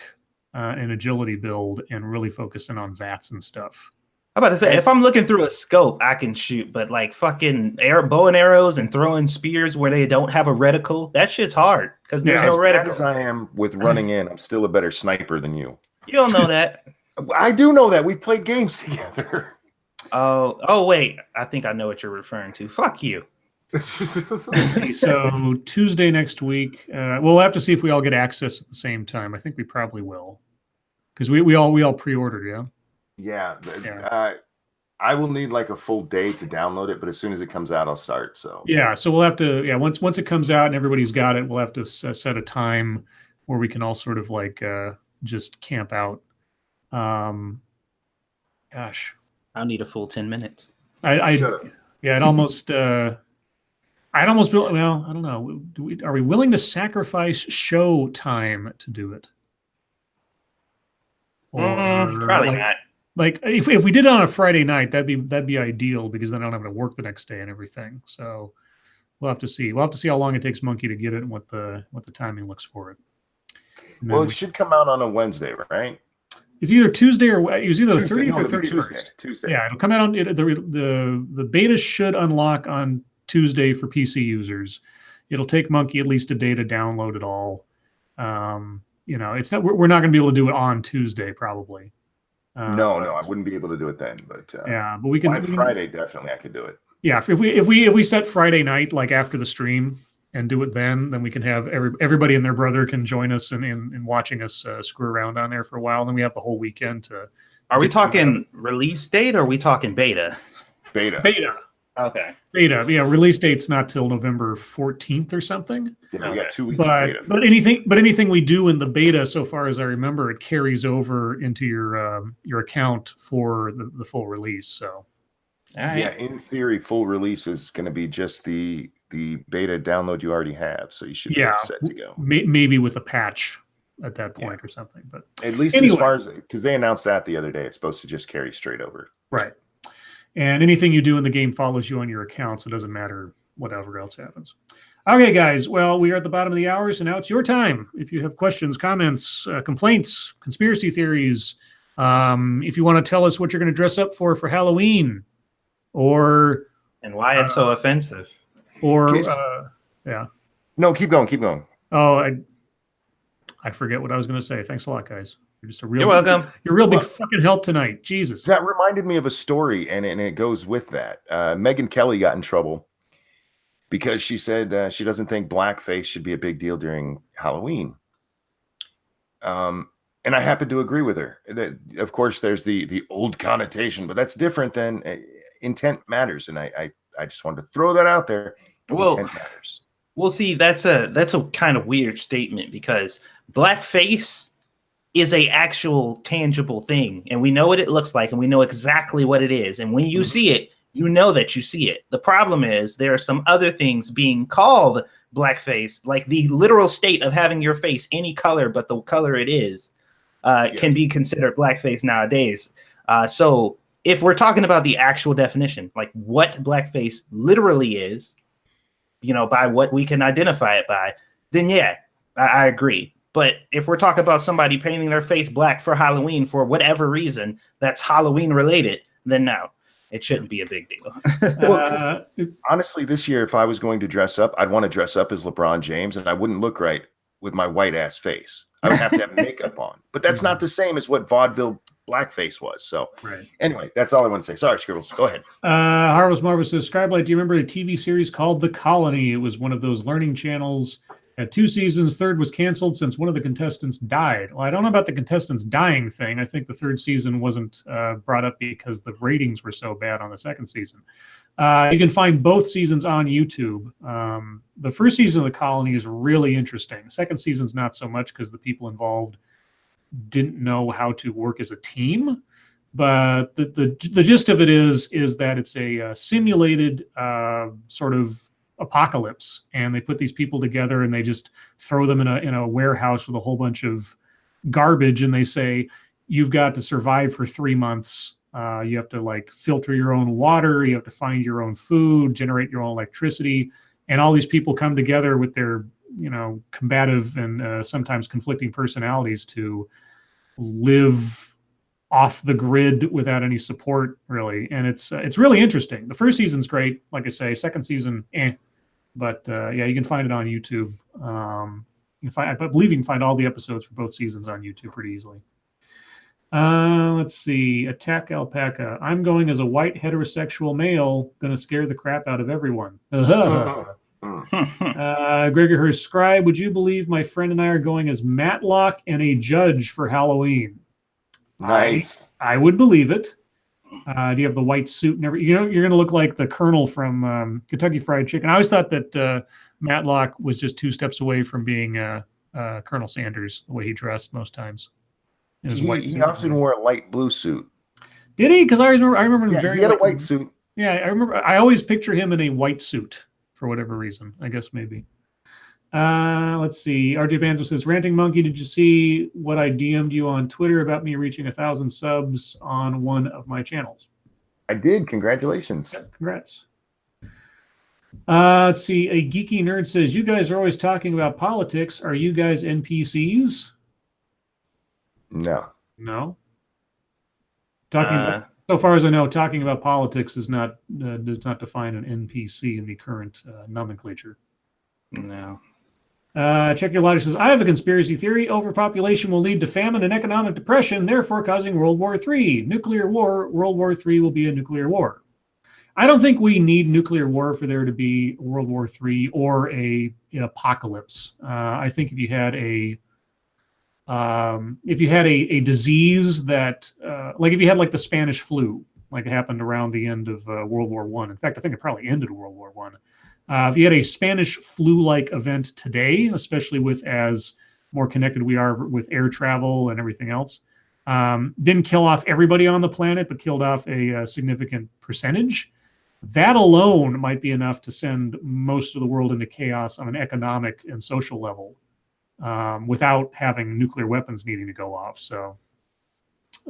and agility build and really focus in on VATS and stuff. I'm about to say, if I'm looking through a scope, I can shoot, but like fucking bow and arrows and throwing spears where they don't have a reticle, that shit's hard because there's no reticle. As I am with running in, I'm still a better sniper than you. You don't know that. I do know that. We played games together. Oh, wait. I think I know what you're referring to. Fuck you. So Tuesday next week, we'll have to see if we all get access at the same time. I think we probably will, because we all pre-ordered. Yeah. I will need like a full day to download it, but as soon as it comes out, I'll start. So so we'll have to once it comes out and everybody's got it, we'll have to set a time where we can all sort of like just camp out. Gosh. I'll need a full 10 minutes. I'd almost. I'd almost. Well, I don't know. Are we willing to sacrifice show time to do it? Or probably not. Like if we did it on a Friday night, that'd be ideal because then I don't have to work the next day and everything. So we'll have to see. We'll have to see how long it takes Monkey to get it and what the timing looks for it. Well, it should come out on a Wednesday, right? It's either Tuesday or it was either the 30th or 31st. Tuesday. Yeah, it'll come out on the beta should unlock on Tuesday for PC users. It'll take Monkey at least a day to download it all. It's not we're not going to be able to do it on Tuesday probably. No, I wouldn't be able to do it then. But but we can. Friday definitely I could do it. Yeah, if we set Friday night like after the stream and do it then we can have everybody and their brother can join us in watching us screw around on there for a while. And then we have the whole weekend to. Are we talking release date or are we talking beta? Beta. Okay. Beta. Yeah, release date's not till November 14th or something. Yeah, we got 2 weeks of beta. But anything we do in the beta, so far as I remember, it carries over into your account for the full release. So. Yeah, in theory, full release is going to be just the beta download you already have, so you should be set to go. Maybe with a patch at that point or something, but at least as far as because they announced that the other day, it's supposed to just carry straight over. Right, and anything you do in the game follows you on your account, so it doesn't matter whatever else happens. Okay, guys. Well, we are at the bottom of the hour, so now it's your time. If you have questions, comments, complaints, conspiracy theories, if you want to tell us what you're going to dress up for Halloween, or And why it's so offensive. or Kiss. yeah. No, keep going. Keep going. Oh, I forget what I was going to say. Thanks a lot, guys. You're just a real. You're welcome. You're a real big Well, fucking help tonight. Jesus. That reminded me of a story, and it goes with that. Megyn Kelly got in trouble because she said she doesn't think blackface should be a big deal during Halloween. And I happen to agree with her. Of course, there's the old connotation, but that's different than intent matters. And I just wanted to throw that out there. Well, intent matters. Well, see, that's a kind of weird statement because blackface is a actual tangible thing, and we know what it looks like, and we know exactly what it is. And when you see it, you know that you see it. The problem is there are some other things being called blackface, like the literal state of having your face any color but the color it is, can be considered blackface nowadays. So if we're talking about the actual definition, like what blackface literally is, by what we can identify it by, then yeah, I agree. But if we're talking about somebody painting their face black for Halloween for whatever reason that's Halloween related, then no, it shouldn't be a big deal. Well, honestly, this year, if I was going to dress up, I'd want to dress up as LeBron James, and I wouldn't look right with my white ass face. I would have to have makeup on, but that's not the same as what vaudeville blackface was. So anyway, that's all I want to say. Sorry, Scribbles. Go ahead. Harvest Marvel says, Scribe, do you remember a TV series called The Colony? It was one of those learning channels. Had 2 seasons. Third was canceled since one of the contestants died. Well, I don't know about the contestants dying thing. I think the 3rd season wasn't brought up because the ratings were so bad on the 2nd season. You can find both seasons on YouTube. The 1st season of The Colony is really interesting. The 2nd season's not so much because the people involved didn't know how to work as a team. But the gist of it is that it's a simulated sort of apocalypse, and they put these people together and they just throw them in a warehouse with a whole bunch of garbage, and they say you've got to survive for 3 months. You have to filter your own water, you have to find your own food, generate your own electricity, and all these people come together with their combative and sometimes conflicting personalities to live off the grid without any support, really. And it's really interesting. The 1st season's great, like I say. 2nd season, but yeah, you can find it on YouTube. I believe you can find all the episodes for both seasons on YouTube pretty easily. Let's see. Attack Alpaca. I'm going as a white heterosexual male, gonna scare the crap out of everyone. Gregor Hurst, Scribe, would you believe my friend and I are going as Matlock and a judge for Halloween? Nice. I would believe it. Do you have the white suit and everything? You're going to look like the Colonel from Kentucky Fried Chicken. I always thought that Matlock was just 2 steps away from being Colonel Sanders, the way he dressed most times. In his white He suit. often wore a light blue suit. Did he? Because I remember him very. He had a white suit. Yeah, I remember. I always picture him in a white suit for whatever reason. I guess maybe. Let's see. RJ Banjo says, Ranting Monkey, did you see what I DM'd you on Twitter about me reaching 1,000 subs on one of my channels? I did. Congratulations. Yeah, congrats. Let's see. A geeky nerd says, you guys are always talking about politics. Are you guys NPCs? No. No. So far as I know, talking about politics does not define an NPC in the current nomenclature. No. Check Your Logic says, I have a conspiracy theory. Overpopulation will lead to famine and economic depression, therefore causing World War III. Nuclear war, World War III will be a nuclear war. I don't think we need nuclear war for there to be World War III or an apocalypse. I think if you had a disease that, like if you had like the Spanish flu, like it happened around the end of World War I. In fact, I think it probably ended World War I. If you had a Spanish flu-like event today, especially with as more connected we are with air travel and everything else, didn't kill off everybody on the planet, but killed off a significant percentage, that alone might be enough to send most of the world into chaos on an economic and social level without having nuclear weapons needing to go off. So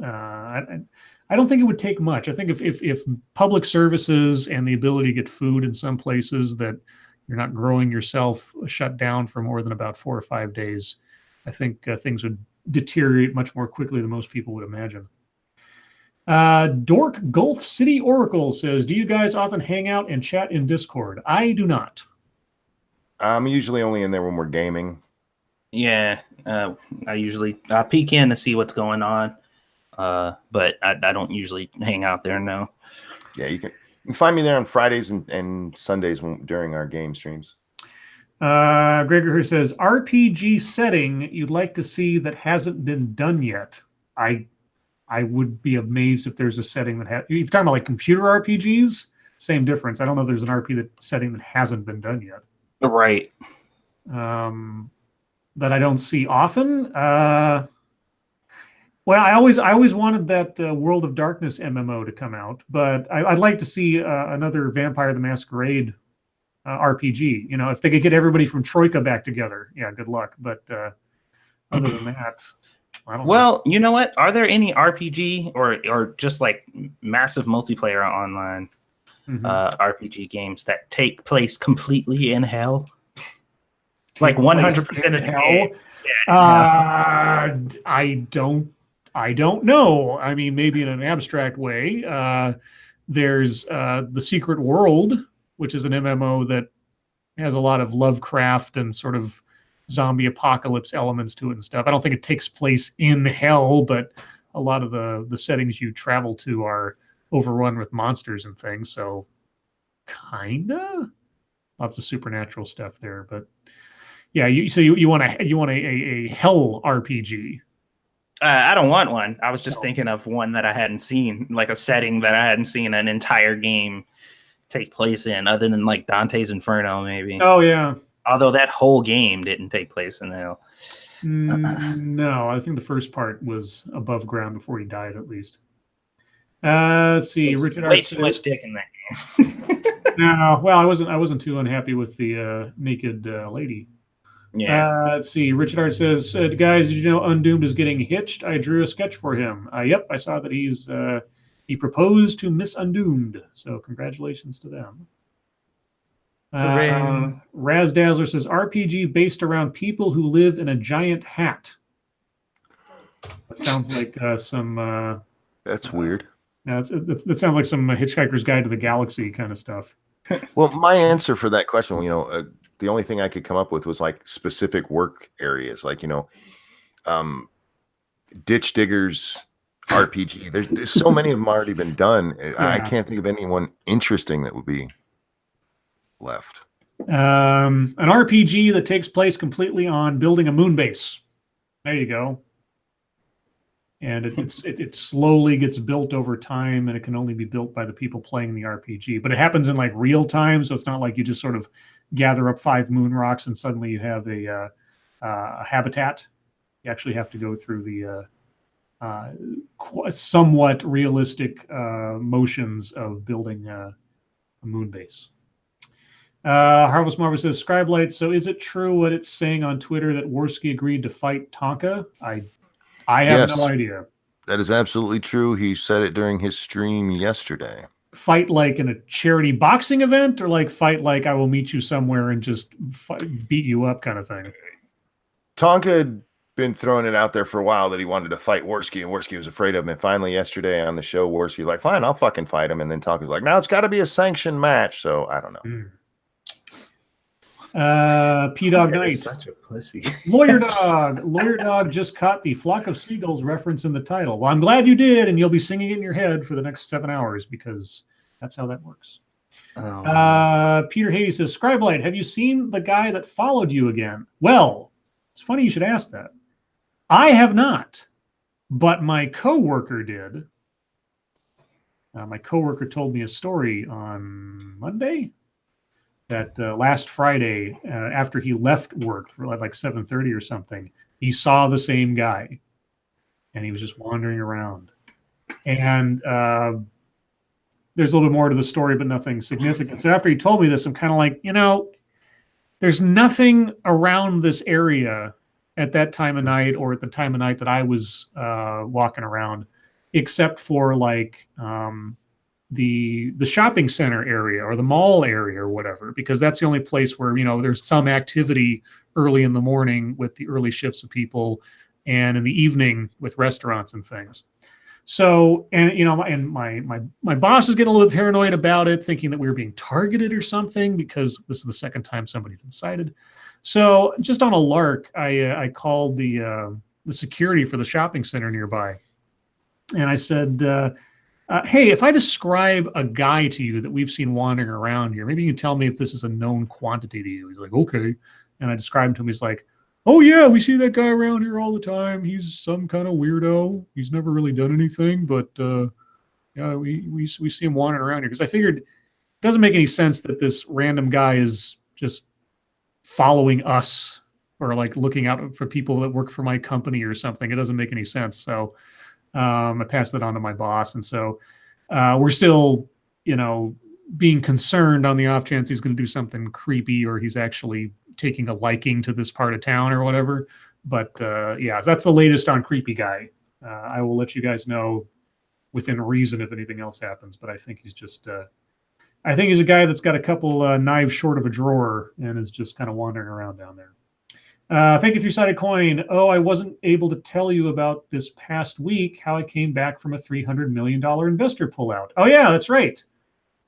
I don't think it would take much. I think if public services and the ability to get food in some places that you're not growing yourself shut down for more than about 4 or 5 days, I think things would deteriorate much more quickly than most people would imagine. Dork Gulf City Oracle says, do you guys often hang out and chat in Discord? I do not. I'm usually only in there when we're gaming. Yeah, I usually peek in to see what's going on, but I don't usually hang out there. No. Yeah, you can find me there on Fridays and Sundays during our game streams. Gregor here says, RPG setting you'd like to see that hasn't been done yet. I would be amazed if there's a setting that you're talking about like computer RPGs, same difference. I don't know if there's an setting that hasn't been done yet. Right. That I don't see often. Well, I always wanted that World of Darkness MMO to come out, but I'd like to see another Vampire the Masquerade RPG. You know, if they could get everybody from Troika back together, yeah, good luck. But other than that, I don't know. Well, you know what? Are there any RPG or just like massive multiplayer online RPG games that take place completely in hell? Like 100% in hell? Yeah. I don't know. I mean, maybe in an abstract way. There's The Secret World, which is an MMO that has a lot of Lovecraft and sort of zombie apocalypse elements to it and stuff. I don't think it takes place in hell, but a lot of the settings you travel to are overrun with monsters and things. So kinda lots of supernatural stuff there. But yeah, you want a hell RPG. I don't want one. I was just thinking of one that I hadn't seen, like a setting that I hadn't seen an entire game take place in, other than like Dante's Inferno, maybe. Oh yeah. Although that whole game didn't take place in hell. No, I think the first part was above ground before he died, at least. Let's see. Richard way too much dick in that game. No, well, I wasn't too unhappy with the naked lady. Yeah. Let's see. Richard Art says, guys, did you know Undoomed is getting hitched? I drew a sketch for him. Yep, I saw that he proposed to Miss Undoomed. So congratulations to them. Raz Dazzler says, RPG based around people who live in a giant hat. That sounds like some... That's weird. That sounds like some Hitchhiker's Guide to the Galaxy kind of stuff. Well, my answer for that question, the only thing I could come up with was like specific work areas, like, Ditch Diggers RPG. There's so many of them already been done. Yeah. I can't think of anyone interesting that would be left. An RPG that takes place completely on building a moon base. There you go. And it slowly gets built over time, and it can only be built by the people playing the RPG. But it happens in like real time, so it's not like you just sort of gather up 5 moon rocks and suddenly you have a habitat. You actually have to go through the somewhat realistic motions of building a moon base. Harvest Marvel says, Scribe Light, so is it true what it's saying on Twitter that Worski agreed to fight Tonka? I have no idea. That is absolutely true. He said it during his stream yesterday. Fight like in a charity boxing event, or like fight like I will meet you somewhere and just beat you up kind of thing? Tonka had been throwing it out there for a while that he wanted to fight Worski, and Worski was afraid of him. And finally, yesterday on the show, Worski was like, fine, I'll fucking fight him. And then Tonka's like, now it's got to be a sanctioned match. So I don't know. P-Dog Knight. Such a pussy. Lawyer Dog just caught the Flock of Seagulls reference in the title. Well, I'm glad you did, and you'll be singing it in your head for the next 7 hours because that's how that works. Peter Hayes says, Scribelight, have you seen the guy that followed you again? Well, it's funny you should ask that. I have not, but my coworker did. My coworker told me a story on Monday that last Friday, after he left work for like 7:30 or something, he saw the same guy, and he was just wandering around. And there's a little more to the story, but nothing significant. So after he told me this, I'm kind of like, there's nothing around this area at that time of night or at the time of night that I was walking around, except for like the shopping center area or the mall area or whatever, because that's the only place where, you know, there's some activity early in the morning with the early shifts of people, and in the evening with restaurants and things. So, and you know, and my boss is getting a little bit paranoid about it, thinking that we were being targeted or something, because this is the second time somebody's been cited. So, just on a lark, I called the security for the shopping center nearby, and I said, "Hey, if I describe a guy to you that we've seen wandering around here, maybe you can tell me if this is a known quantity to you." He's like, "Okay," and I described to him. He's like, "Oh yeah, we see that guy around here all the time. He's some kind of weirdo. He's never really done anything, but yeah, we see him wandering around here." Because I figured it doesn't make any sense that this random guy is just following us or like looking out for people that work for my company or something. It doesn't make any sense. So I passed it on to my boss, and so we're still, you know, being concerned on the off chance he's going to do something creepy or he's actually taking a liking to this part of town or whatever. But yeah, that's the latest on creepy guy. I will let you guys know within reason if anything else happens. But I think he's just, I think he's a guy that's got a couple knives short of a drawer and is just kind of wandering around down there. Thank you, Three-Sided Coin. Oh, I wasn't able to tell you about this past week how I came back from a $300 million investor pullout. Oh yeah, that's right.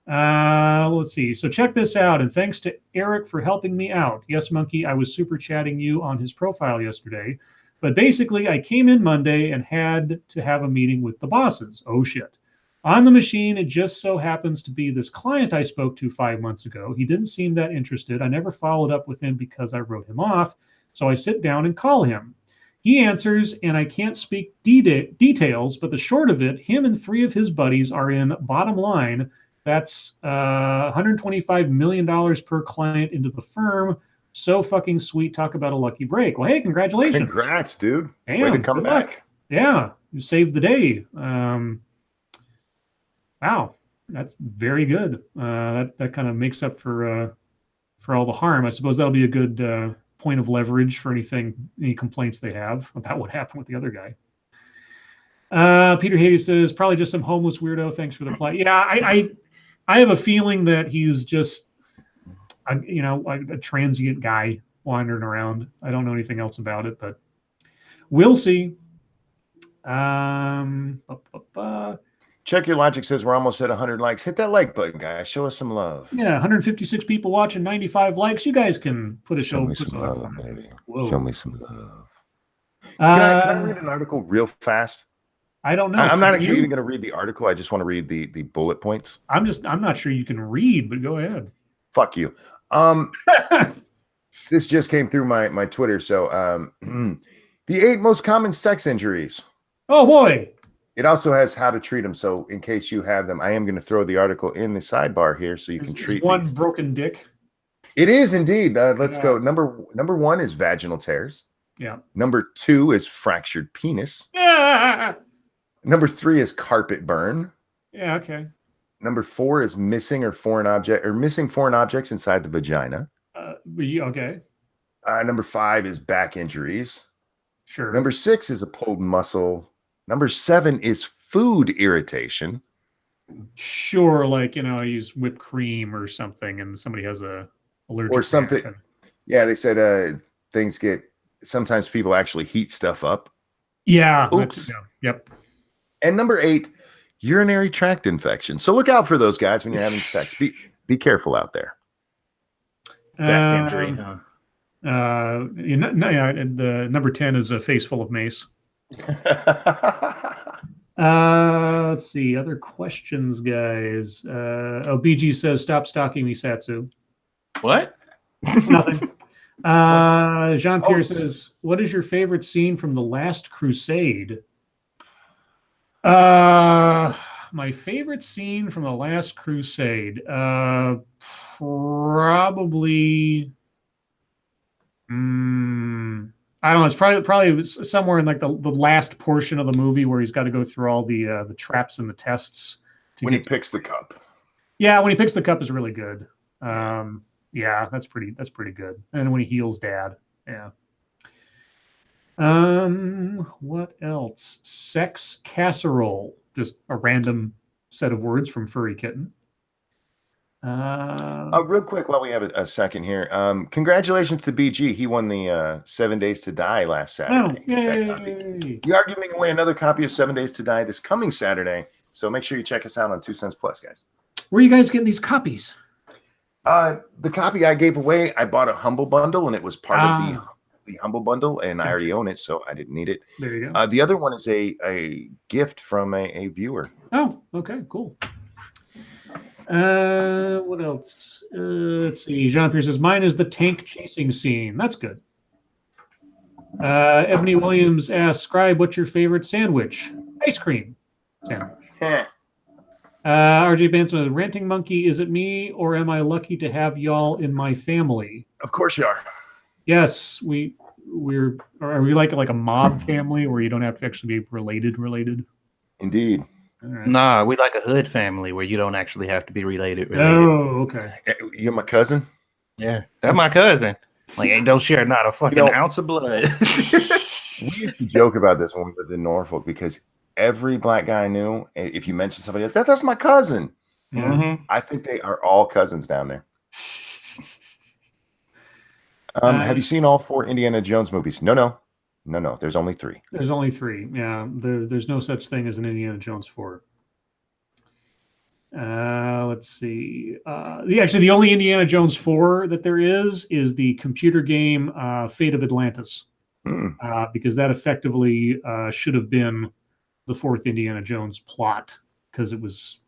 Let's see. So check this out. And thanks to Eric for helping me out. Yes, Monkey, I was super chatting you on his profile yesterday. But basically, I came in Monday and had to have a meeting with the bosses. Oh, shit. On the machine, it just so happens to be this client I spoke to 5 months ago. He didn't seem that interested. I never followed up with him because I wrote him off. So I sit down and call him. He answers, and I can't speak details, but the short of it, him and 3 of his buddies are in bottom line. That's $125 million per client into the firm. So fucking sweet. Talk about a lucky break. Well, hey, congratulations. Congrats, dude. Damn, way to come back. Luck. Yeah, you saved the day. Wow, that's very good. That kind of makes up for all the harm. I suppose that'll be a good point of leverage for any complaints they have about what happened with the other guy. Peter Hades says, probably just some homeless weirdo. Thanks for the play. Yeah, I have a feeling that he's just, a transient guy wandering around. I don't know anything else about it, but we'll see. Check Your Logic says we're almost at 100 likes. Hit that like button, guys. Show us some love. Yeah, 156 people watching, 95 likes. You guys can Show me some love, baby. Whoa. Show me some love. Can I read an article real fast? I don't know. I'm not actually even going to read the article. I just want to read the bullet points. I'm not sure you can read, but go ahead. Fuck you. This just came through my Twitter. So the 8 most common sex injuries. Oh boy. It also has how to treat them. So in case you have them, I am going to throw the article in the sidebar here so you can treat one these. Broken dick. It is indeed. Let's go. Number 1 is vaginal tears. Yeah. Number 2 is fractured penis. Yeah. Number 3 is carpet burn. Yeah. Okay. Number 4 is missing foreign objects inside the vagina. Okay. Number 5 is back injuries. Sure. Number 6 is a pulled muscle. Number 7 is food irritation. Sure, like I use whipped cream or something, and somebody has a allergic or something. reaction. Yeah, they said things get. Sometimes people actually heat stuff up. Yeah. Oops. Yep. And number 8, urinary tract infection. So look out for those guys when you're having sex. Be careful out there. Back injury. The number 10 is a face full of mace. Let's see. Other questions, guys. BG says, stop stalking me, Satsu. What? Nothing. Jean-Pierre says, what is your favorite scene from The Last Crusade? My favorite scene from The Last Crusade, probably. I don't know. It's probably somewhere in like the last portion of the movie where he's got to go through all the traps and the tests. When he picks the cup. Yeah, when he picks the cup is really good. Yeah, that's pretty good. And when he heals Dad, yeah. What else? Sex casserole. Just a random set of words from Furry Kitten. Real quick, while we have a second here, congratulations to BG. He won the 7 Days to Die last Saturday. Yay. We are giving away another copy of 7 Days to Die this coming Saturday, so make sure you check us out on 2 Cents Plus, guys. Where are you guys getting these copies? The copy I gave away, I bought a Humble Bundle, and it was part of the Humble Bundle, and I already own it, so I didn't need it. There you go. The other one is a gift from a viewer. Oh, okay, cool. What else? Let's see. Jean-Pierre says, mine is the tank chasing scene. That's good. Ebony Williams asks, Scribe, what's your favorite sandwich? Ice cream sandwich. RJ Banson, Ranting Monkey, is it me or am I lucky to have y'all in my family? Of course you are. Yes, are we like a mob family where you don't have to actually be related? Indeed. Right. Nah, we like a hood family where you don't actually have to be related. Oh, okay. You're my cousin? Yeah, that's my cousin. Like, ain't don't share not a fucking ounce of blood. We used to joke about this when we lived in Norfolk because every black guy I knew, if you mentioned somebody else, that's my cousin. Mm-hmm. I think they are all cousins down there. Have you seen all 4 Indiana Jones movies? No. There's only 3. There's only 3. Yeah, there's no such thing as an Indiana Jones 4. Let's see. The only Indiana Jones 4 that there is the computer game Fate of Atlantis, because that effectively should have been the 4th Indiana Jones plot because it was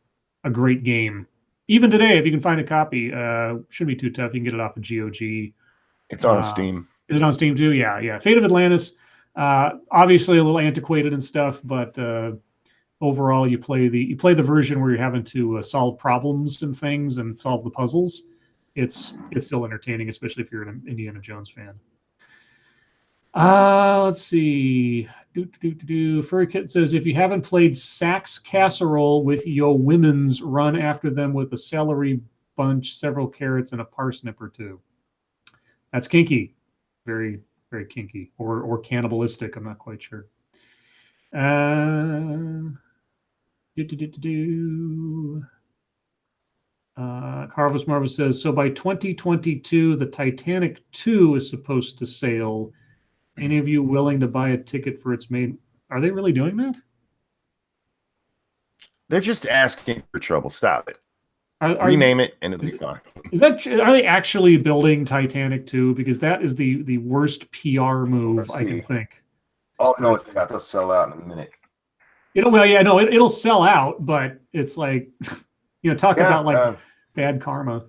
a great game. Even today, if you can find a copy, shouldn't be too tough. You can get it off of GOG. It's on Steam. Is it on Steam too? Yeah. Fate of Atlantis. Obviously a little antiquated and stuff, but overall you play the version where you're having to solve problems and things and solve the puzzles. It's still entertaining, especially if you're an Indiana Jones fan. Let's see. Furry Kit says, if you haven't played Sax Casserole with yo women's, run after them with a celery bunch, several carrots, and a parsnip or 2. That's kinky. Very, very kinky. Or cannibalistic. I'm not quite sure. Carvus Marvel says, so by 2022, the Titanic 2 is supposed to sail. Any of you willing to buy a ticket for its main? Are they really doing that? They're just asking for trouble. Stop it. Rename it and it'll be fine. Are they actually building Titanic 2? Because that is the worst PR move I can think. Oh no, it's not. They'll sell out in a minute. It'll sell out, but it's like, talk about like bad karma.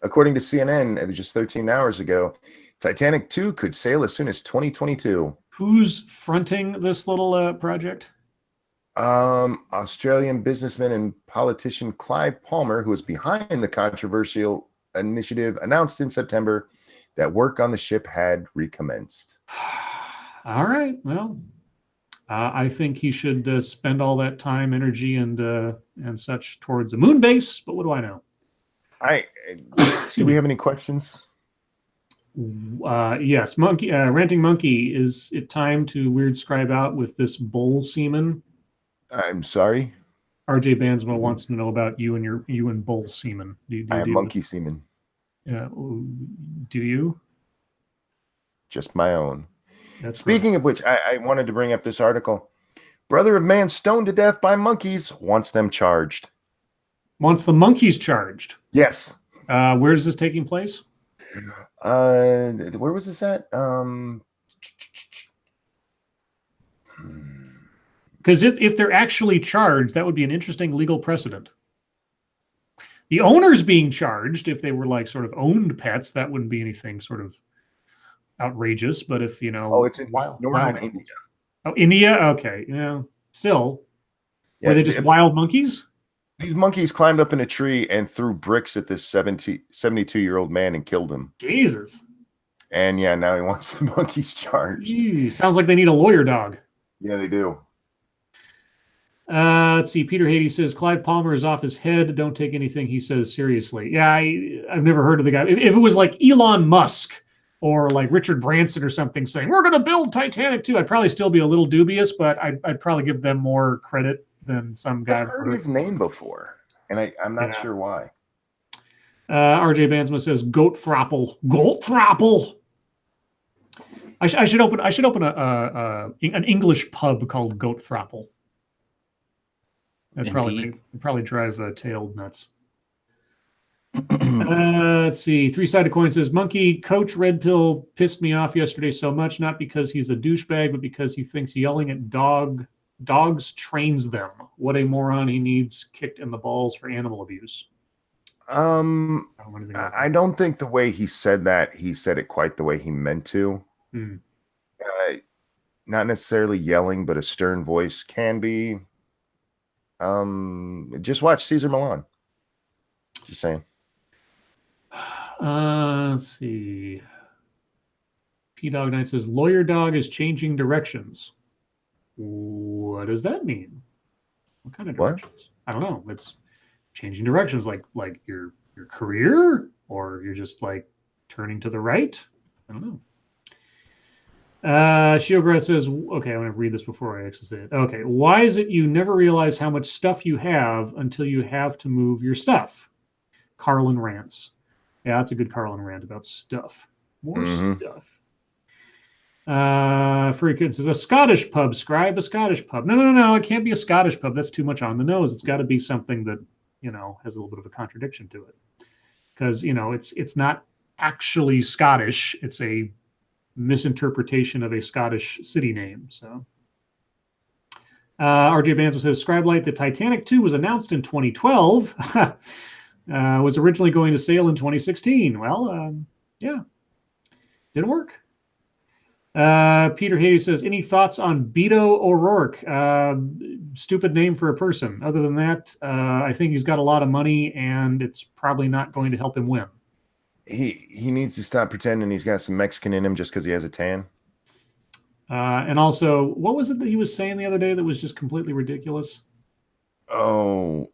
According to CNN, it was just 13 hours ago, Titanic 2 could sail as soon as 2022. Who's fronting this little project? Australian businessman and politician Clive Palmer, who is behind the controversial initiative, announced in September that work on the ship had recommenced. All right. Well, I think he should spend all that time, energy, and such towards a moon base. But what do I know? Do we have any questions? Yes. Ranting Monkey, is it time to weird Scribe out with this bull semen? I'm sorry. RJ Bandsma wants to know about you and bull semen. I have monkey semen. Do you? Just my own. Speaking of which, I wanted to bring up this article. Brother of man stoned to death by monkeys wants them charged. Wants the monkeys charged? Yes. Where is this taking place? Where was this at? Because if they're actually charged, that would be an interesting legal precedent. The owners being charged, if they were like sort of owned pets, that wouldn't be anything sort of outrageous. But if it's in northern India. Oh, India. Okay, still, were they just wild monkeys? These monkeys climbed up in a tree and threw bricks at this 72-year-old man and killed him. Jesus. And now he wants the monkeys charged. Jeez, sounds like they need a lawyer dog. Yeah, they do. Let's see. Peter Haiti says, Clive Palmer is off his head. Don't take anything he says seriously. Yeah, I've never heard of the guy. If it was like Elon Musk or like Richard Branson or something saying, we're going to build Titanic 2, I'd probably still be a little dubious, but I'd probably give them more credit than some guy. I've heard his name before, and I'm not sure why. RJ Bansma says Goat Thrapple. Goat Thrapple. I should open an English pub called Goat Thrapple. That'd probably drive Tailed nuts. Let's see. Three-sided coin says, Monkey, Coach Red Pill pissed me off yesterday so much, not because he's a douchebag, but because he thinks yelling at dogs trains them. What a moron. He needs kicked in the balls for animal abuse. I don't think the way he said that, he said it quite the way he meant to. Not necessarily yelling, but a stern voice can be. Just watch Caesar Milan. Just saying. Let's see. P-Dog Knight says, Lawyer Dog is changing directions. What does that mean? What kind of directions? I don't know. It's changing directions, like your career, or you're just like turning to the right. I don't know. Shiobra says, okay, I'm going to read this before I actually say it. Okay. Why is it you never realize how much stuff you have until you have to move your stuff? Carlin rants. Yeah, that's a good Carlin rant about stuff. More stuff. Freakin says, a Scottish pub, Scribe, a Scottish pub. No. It can't be a Scottish pub. That's too much on the nose. It's got to be something that, has a little bit of a contradiction to it. Because, it's not actually Scottish. It's a misinterpretation of a Scottish city name. So, RJ Banzo says, Scribe Light, the Titanic 2 was announced in 2012. Was originally going to sail in 2016. Well, yeah, didn't work. Peter Hayes says, any thoughts on Beto O'Rourke? Stupid name for a person. Other than that, I think he's got a lot of money, and it's probably not going to help him win. He needs to stop pretending he's got some Mexican in him just because he has a tan. And also, what was it that he was saying the other day that was just completely ridiculous? Oh,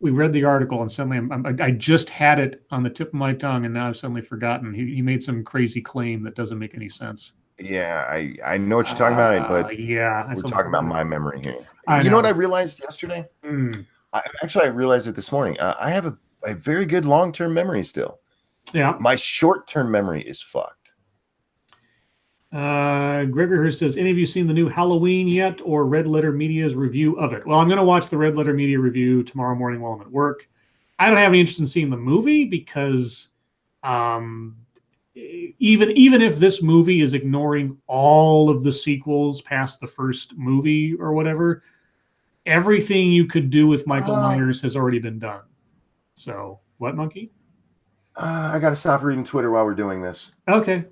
we read the article, and suddenly I just had it on the tip of my tongue, and now I've suddenly forgotten. He made some crazy claim that doesn't make any sense. Yeah, I know what you're talking about, but yeah, we're talking about my memory here. You know what I realized yesterday? I realized it this morning. I have a very good long-term memory still. Yeah. My short-term memory is fucked. Gregor says, any of you seen the new Halloween yet, or Red Letter Media's review of it? Well, I'm going to watch the Red Letter Media review tomorrow morning while I'm at work. I don't have any interest in seeing the movie because even if this movie is ignoring all of the sequels past the first movie or whatever, everything you could do with Michael Myers has already been done. So, what, Monkey? I got to stop reading Twitter while we're doing this. Okay.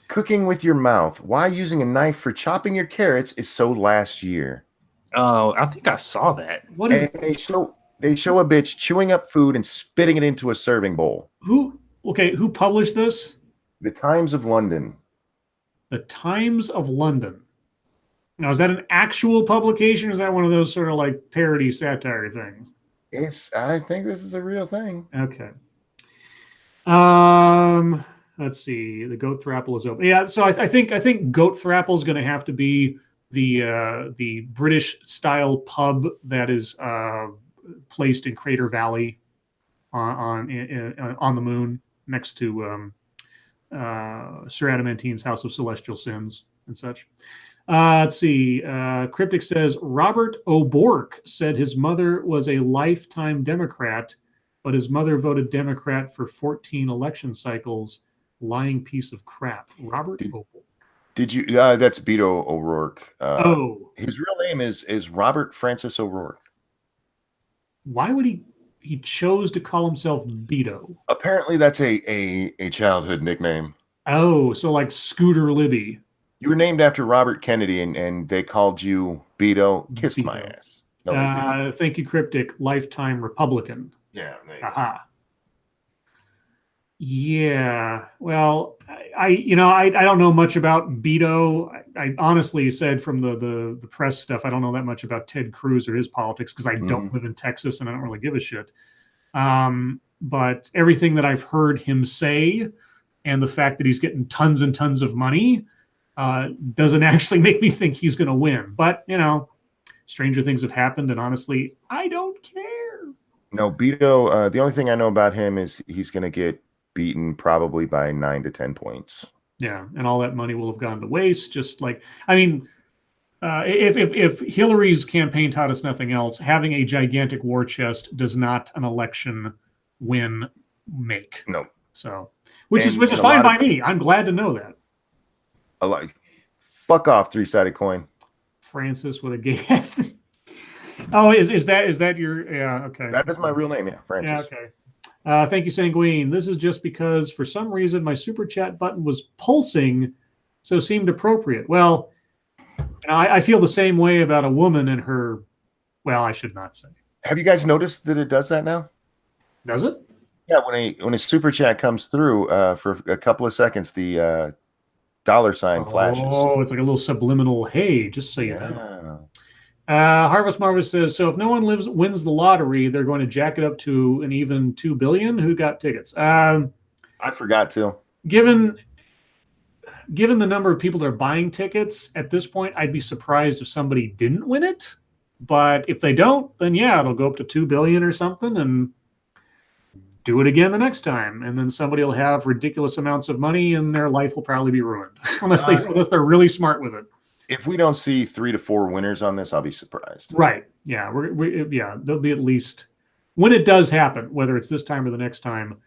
Cooking with your mouth. Why using a knife for chopping your carrots is so last year. Oh, I think I saw that. What is? They show a bitch chewing up food and spitting it into a serving bowl. Who published this? The Times of London. The Times of London. Now, is that an actual publication, or is that one of those sort of like parody satire things? I think this is a real thing. Okay. Let's see. The Goat Thrapple is open. Yeah, so I think Goat Thrapple is going to have to be the British style pub that is placed in Crater Valley on the moon next to Sir Adamantine's House of Celestial Sins and such. Let's see. Cryptic says Robert O'Bork said his mother was a lifetime Democrat, but his mother voted Democrat for 14 election cycles. Lying piece of crap. Robert O'Bork. Did you? That's Beto O'Rourke. His real name is Robert Francis O'Rourke. Why would he chose to call himself Beto? Apparently, that's a childhood nickname. Oh, so like Scooter Libby. You were named after Robert Kennedy, and they called you Beto. Kissed Beto. my ass. No, thank you, Cryptic. Lifetime Republican. Yeah. Aha. Yeah. Well, I don't know much about Beto. I honestly said from the press stuff, I don't know that much about Ted Cruz or his politics because I don't live in Texas and I don't really give a shit. But everything that I've heard him say and the fact that he's getting tons and tons of money doesn't actually make me think he's going to win. But, stranger things have happened, and honestly, I don't care. No, Beto. The only thing I know about him is he's going to get beaten probably by 9 to 10 points. Yeah, and all that money will have gone to waste. Just like, I mean, if Hillary's campaign taught us nothing else, having a gigantic war chest does not an election win make. No. So, which is And fine by me. I'm glad to know that. Fuck off, 3-sided coin. Francis with a gay ass. Oh, is that your? Yeah, okay. That is my real name, yeah, Francis. Yeah, okay. Thank you, Sanguine. This is just because for some reason my super chat button was pulsing, so seemed appropriate. Well, I feel the same way about a woman and her. Well, I should not say. Have you guys noticed that it does that now? Does it? Yeah, when a super chat comes through, for a couple of seconds, the dollar sign flashes. Oh, it's like a little subliminal. Hey, just so you know. Harvest Marvis says, so if no one wins the lottery, they're going to jack it up to an even $2 billion. Who got tickets? I forgot to. Given the number of people that are buying tickets at this point, I'd be surprised if somebody didn't win it. But if they don't, then yeah, it'll go up to $2 billion or something, and do it again the next time. And then somebody will have ridiculous amounts of money, and their life will probably be ruined unless they're really smart with it. If we don't see 3 to 4 winners on this, I'll be surprised. Right. Yeah. There'll be at least, when it does happen, whether it's this time or the next time,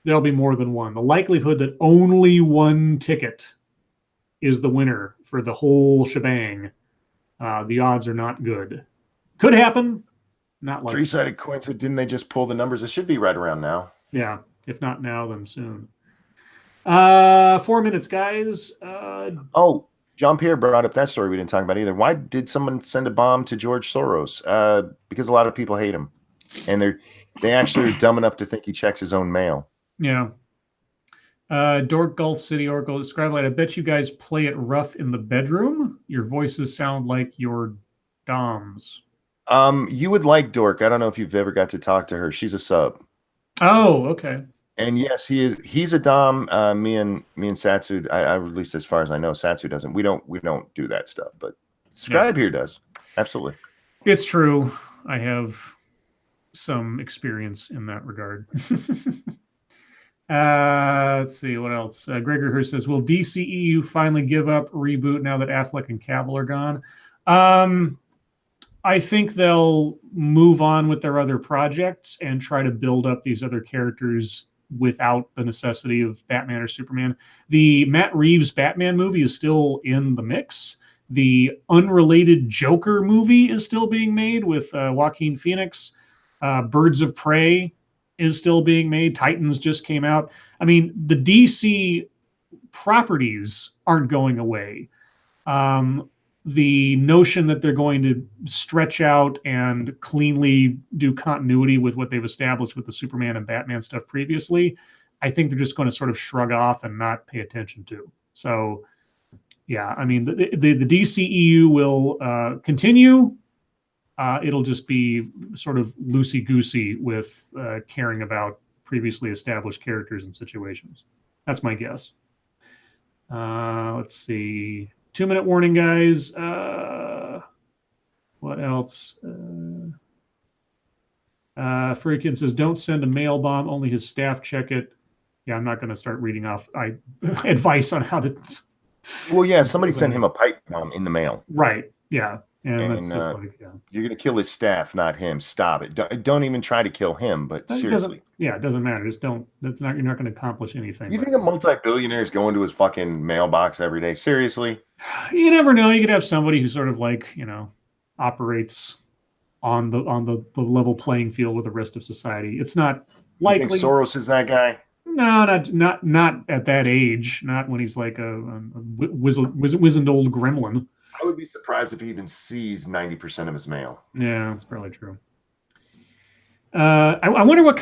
there'll be more than one. The likelihood that only one ticket is the winner for the whole shebang, the odds are not good. Could happen. Not like 3-sided coins. Didn't they just pull the numbers? It should be right around now. Yeah. If not now, then soon. 4 minutes, guys. John Pierre brought up that story we didn't talk about either. Why did someone send a bomb to George Soros? Because a lot of people hate him, and they actually are dumb enough to think he checks his own mail. Yeah. Dork Gulf City Oracle Scribe. I bet you guys play it rough in the bedroom. Your voices sound like your doms. You would like Dork. I don't know if you've ever got to talk to her. She's a sub. Oh, okay. And yes, he's a dom. Me and Satsu, I at least as far as I know, Satsu doesn't. We don't do that stuff, but Scribe here does. Absolutely. It's true. I have some experience in that regard. Let's see what else. Gregor Hurst says, will DCEU finally give up reboot now that Affleck and Cavill are gone? I think they'll move on with their other projects and try to build up these other characters without the necessity of Batman or Superman. The Matt Reeves Batman movie is still in the mix. The unrelated Joker movie is still being made with Joaquin Phoenix. Birds of Prey is still being made. Titans just came out. I mean, the DC properties aren't going away. The notion that they're going to stretch out and cleanly do continuity with what they've established with the Superman and Batman stuff previously, I think they're just going to sort of shrug off and not pay attention to. So, yeah, I mean, the DCEU will continue. It'll just be sort of loosey-goosey with caring about previously established characters and situations. That's my guess. Let's see. 2-minute warning, guys. What else? Freakin says, don't send a mail bomb. Only his staff check it. Yeah, I'm not going to start reading off advice on how to. Well, yeah, somebody sent him a pipe bomb in the mail. Right. Yeah. And that's just like, yeah. You're going to kill his staff, not him. Stop it. Don't even try to kill him, but seriously. It doesn't matter. Just don't. You're not going to accomplish anything. You think a multi-billionaire is going to his fucking mailbox every day? Seriously? You never know. You could have somebody who sort of like, operates on the level playing field with the rest of society. It's not likely. You think Soros is that guy? No, not at that age. Not when he's like a wizened old gremlin. I would be surprised if he even sees 90% of his mail. Yeah, that's probably true. I wonder what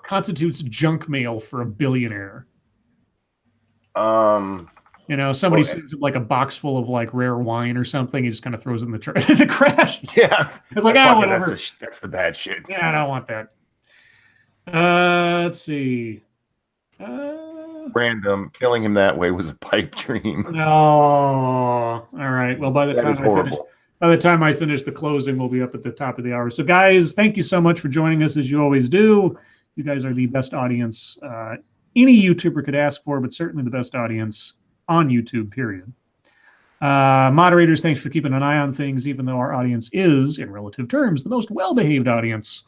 constitutes junk mail for a billionaire. Somebody sends him like a box full of like rare wine or something. He just kind of throws it in the trash. Yeah, it's like whatever. That's the bad shit. Yeah, I don't want that. Let's see. Random killing him that way was a pipe dream. No. All right. Well, by the By the time I finish the closing, we'll be up at the top of the hour. So, guys, thank you so much for joining us, as you always do. You guys are the best audience any YouTuber could ask for, but certainly the best audience on YouTube, period. Moderators, thanks for keeping an eye on things, even though our audience is, in relative terms, the most well-behaved audience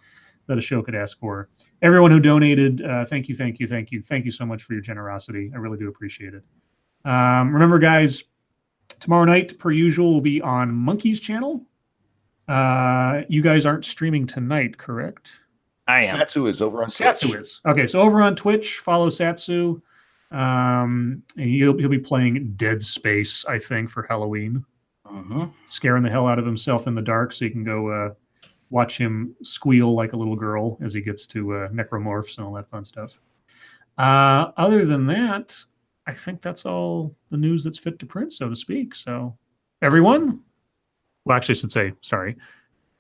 that a show could ask for. Everyone who donated, thank you, thank you, thank you. Thank you so much for your generosity. I really do appreciate it. Remember, guys, tomorrow night, per usual, will be on Monkey's channel. You guys aren't streaming tonight, correct? I am. Satsu is over on Twitch. Satsu is. Okay, so over on Twitch, follow Satsu. And he'll be playing Dead Space, I think, for Halloween. Scaring the hell out of himself in the dark, so you can go watch him squeal like a little girl as he gets to necromorphs and all that fun stuff. Other than that, I think that's all the news that's fit to print, so to speak. So, everyone, well, actually, I should say, sorry,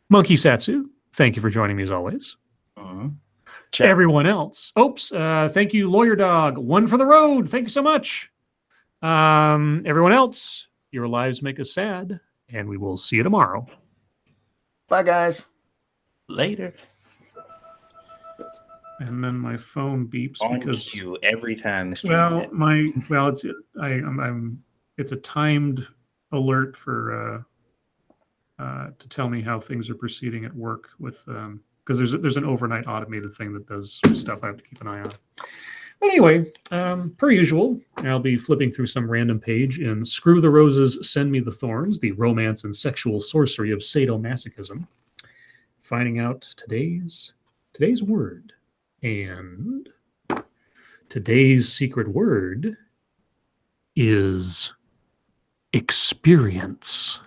Monkey Satsu, thank you for joining me as always. Check. Everyone else, thank you, Lawyer Dog, one for the road. Thank you so much. Everyone else, your lives make us sad, and we will see you tomorrow. Bye, guys. Later. And then my phone beeps because you every time the stream it's a timed alert for to tell me how things are proceeding at work with because there's an overnight automated thing that does stuff I have to keep an eye on. But anyway, per usual, I'll be flipping through some random page in Screw the Roses, Send Me the Thorns, the romance and sexual sorcery of sadomasochism, finding out today's word. And today's secret word is experience.